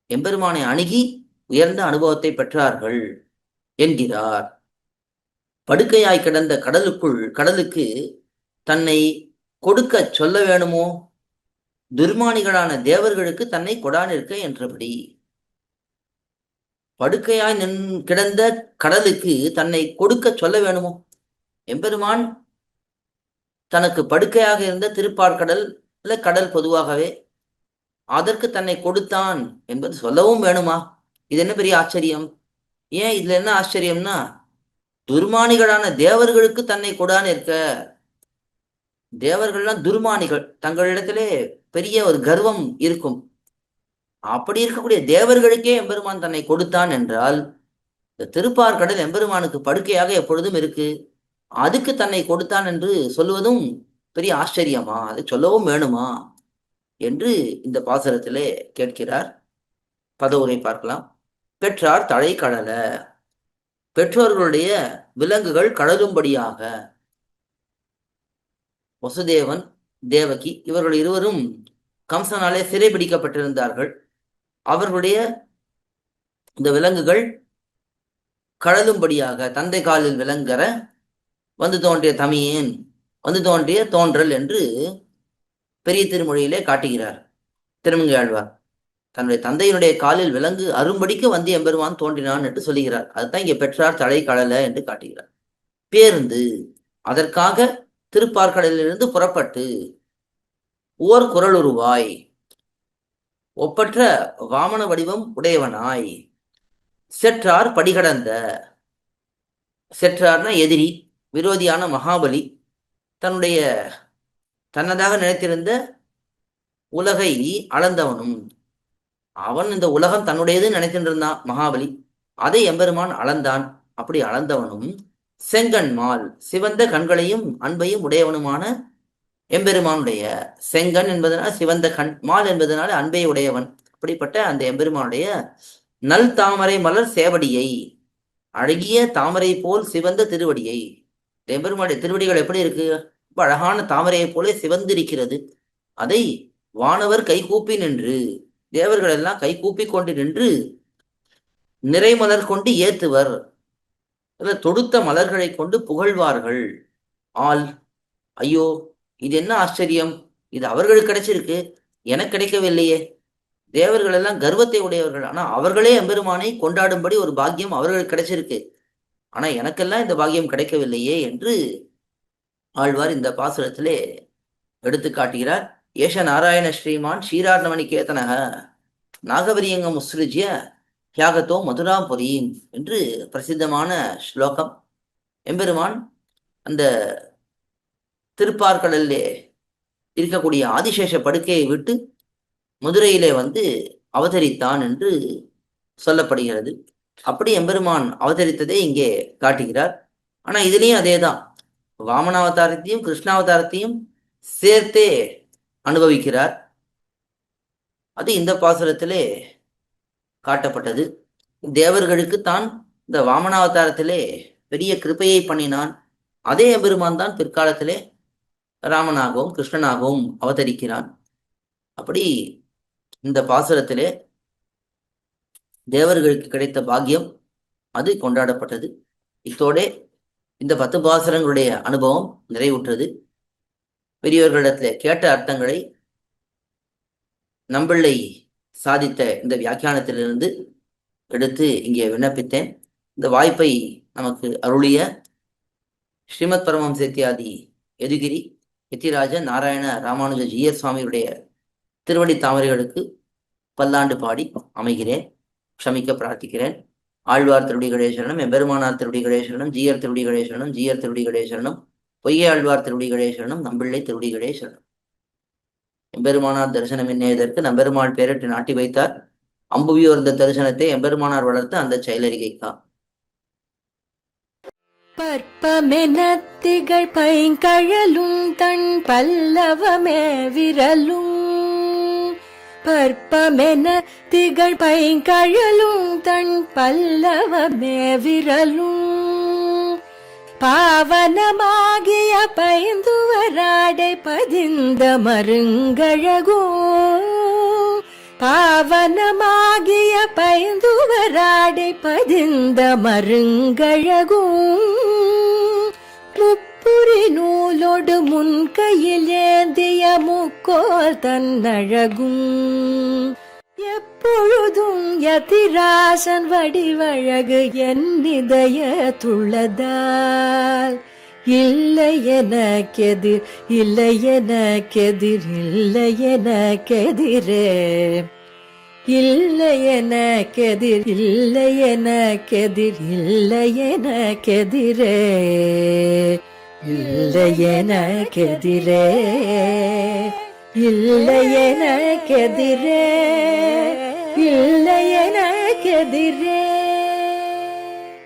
எம்பெருமானை அணுகி உயர்ந்த அனுபவத்தை பெற்றார்கள் என்கிறார். படுக்கையாய் கிடந்த கடலுக்கு தன்னை கொடுக்க சொல்ல வேணுமோ? துர்மானிகளான தேவர்களுக்கு தன்னை கொடானிருக்க என்றபடி. படுக்கையாய் கிடந்த கடலுக்கு தன்னை கொடுக்க சொல்ல வேணுமோ? எம்பெருமான் தனக்கு படுக்கையாக இருந்த திருப்பார்கடல் இல்ல கடல் பொதுவாகவே அதற்கு தன்னை கொடுத்தான் என்பது சொல்லவும் வேணுமா? இது என்ன பெரிய ஆச்சரியம்? ஏன் இதுல என்ன ஆச்சரியம்னா, துர்மானிகளான தேவர்களுக்கு தன்னை கொடான்னு இருக்க. தேவர்கள்லாம் துர்மானிகள், தங்களிடத்திலே பெரிய ஒரு கர்வம் இருக்கும். அப்படி இருக்கக்கூடிய தேவர்களுக்கே எம்பெருமான் தன்னை கொடுத்தான் என்றால், இந்த திருப்பார்கடல் எம்பெருமானுக்கு படுக்கையாக எப்பொழுதும் இருக்கு, அதுக்கு தன்னை கொடுத்தான் என்று சொல்லுவதும் பெரிய ஆச்சரியமா? அதை சொல்லவும் வேணுமா என்று இந்த பாசுரத்திலே கேட்கிறார். பதவுரை பார்க்கலாம். பெற்றார் தழை கடல, பெற்றோர்களுடைய விலங்குகள் கடலும்படியாக. வசுதேவன், தேவகி இவர்கள் இருவரும் கம்சனாலே சிறைபிடிக்கப்பட்டிருந்தார்கள். அவர்களுடைய இந்த விலங்குகள் கடலும்படியாக தந்தை காலில் விலங்கற வந்து தோன்றிய தமியேன், வந்து தோன்றிய தோன்றல் என்று பெரிய திருமொழியிலே காட்டுகிறார் திருமங்கையாழ்வார். தன்னுடைய தந்தையினுடைய காலில் விலங்கு அரும்படிக்கு வந்து எம்பெருமான் தோன்றினான் என்று சொல்லுகிறார். அதுதான் இங்கே பெற்றார் தழை கடல என்று காட்டுகிறார். பேருந்து அதற்காக திருப்பார்கடலிலிருந்து புறப்பட்டு ஓர் குரலுருவாய் ஒப்பற்ற வாமன வடிவம் உடையவனாய் செற்றார் படிகடந்த. செற்றார்னா எதிரி, விரோதியான மகாபலி தன்னதாக நினைத்திருந்த உலகை அளந்தவனும், அவன் இந்த உலகம் தன்னுடையது நினைத்துட்டு இருந்தான் மகாபலி, அதை எம்பெருமான் அளந்தான். அப்படி அளந்தவனும் செங்கண்மால் சிவந்த கண்களையும் அன்பையும் உடையவனுமான எம்பெருமானுடைய, செங்கன் என்பதனால் சிவந்த கண், மால் என்பதனால் அன்பை உடையவன், அப்படிப்பட்ட அந்த எம்பெருமானுடைய நல் தாமரை மலர் சேவடியை, அழகிய தாமரை போல் சிவந்த திருவடியை. எம்பெருமானுடைய திருவடிகள் எப்படி இருக்கு? ரொம்ப அழகான தாமரையை போல சிவந்திருக்கிறது. அதை வானவர் கைகூப்பி நின்று, தேவர்கள் எல்லாம் கைகூப்பி கொண்டு நின்று நிறைமலர் கொண்டு ஏத்துவர், தொடுத்த மலர்களை கொண்டு புகழ்வார்கள். ஆல், ஐயோ இது என்ன ஆச்சரியம், இது அவர்களுக்கு கிடைச்சிருக்கு, எனக்கு கிடைக்கவில்லையே. தேவர்கள் எல்லாம் கர்வத்தை உடையவர்கள், ஆனா அவர்களே எம்பெருமானை கொண்டாடும்படி ஒரு பாக்கியம் அவர்களுக்கு கிடைச்சிருக்கு, ஆனா எனக்கெல்லாம் இந்த பாக்கியம் கிடைக்கவில்லையே என்று ஆழ்வார் இந்த பாசுரத்திலே எடுத்து காட்டுகிறார். ஏஷ நாராயண ஸ்ரீமான் ஸ்ரீரார்ணவனிகேதனக நாகவரியங்கம் உஸ்ருஜ்ய தியாகத்தோ மதுராபுரீம் என்று பிரசித்தமான ஸ்லோகம். எம்பெருமான் அந்த திருப்பார்கடலிலே இருக்கக்கூடிய ஆதிசேஷ படுக்கையை விட்டு மதுரையிலே வந்து அவதரித்தான் என்று சொல்லப்படுகிறது. அப்படி எம்பெருமான் அவதரித்ததை இங்கே காட்டுகிறார். ஆனா இதுலேயும் அதேதான், வாமனாவதாரத்தையும் கிருஷ்ணாவதாரத்தையும் சேர்த்தே அனுபவிக்கிறார். அது இந்த பாசுரத்திலே காட்டப்பட்டது. தேவர்களுக்கு தான் இந்த வாமனாவதாரத்திலே பெரிய கிருபையை பண்ணினான். அதே எம்பெருமான் தான் பிற்காலத்திலே ராமனாகவும் கிருஷ்ணனாகவும் அவதரிக்கிறான். அப்படி இந்த பாசுரத்திலே தேவர்களுக்கு கிடைத்த பாக்கியம் அது கொண்டாடப்பட்டது. இத்தோட இந்த 10 பாசுரங்களுடைய அனுபவம் நிறைவுற்றது. பெரியவர்களிடத்துல கேட்ட அர்த்தங்களை நம்பிள்ளை சாதித்த இந்த வியாக்கியானத்திலிருந்து எடுத்து இங்கே விண்ணப்பித்தேன். இந்த வாய்ப்பை நமக்கு அருளிய ஸ்ரீமத் பரமஹம்ச இத்தியாதி யதுகிரி யதிராஜ நாராயண ராமானுஜ ஜீயர் சுவாமியுடைய திருவடி தாமரைகளுக்கு பல்லாண்டு பாடி அமைகிறேன். க்ஷமிக்க பிரார்த்திக்கிறேன். ஆழ்வார் திருவடிகளே சரணம், எம்பெருமானார் திருவடிகளே சரணம், ஜீயர் திருவடிகளே சரணம், ஜீயர் திருவடிகளே சரணம், பொய்யே ஆழ்வார் திருவடிகளே சரணம், நம்பிள்ளை திருவடிகளே சரணம். எம்பெருமானார் தரிசனம் என்னதற்கு நம்பெருமாள் பேரட்டு நாட்டி வைத்தார். அம்புவியோர்ந்த தரிசனத்தை எம்பெருமானார் வளர்த்து அந்த செயலறிகைக்கா. பற்பமெனத்திகள் பைங்கழலும் தன் பல்லவமே விரலும். பற்பமென திகழ் பைங்கழலும் தன் பல்லவமே விரலும். பாவனமாகிய பைந்துவராடை பதிந்த மருங்கழகும். பாவனமாகிய பைந்துவராடை பதிந்த மருங்கழகும். முப்புரி நூலோடு முன்கையில் ஏந்திய முக்கோல் தன்னழகும். எப்பொழுதும் யதிராசன் வடிவழகு என் இதயத்துள்ளதால். இல்லை எனக்கெதிர், இல்லை எனக்கெதிர், இல்லை எனக்கெதிரே. இல்லை எனக்கெதிர், இல்லை எனக்கெதிர், இல்லை எனக்கெதிரே. இல்லை எனக்கெதிரே, இல்லை எனக்கெதிரே, இல்லை எனக்கெதிரே.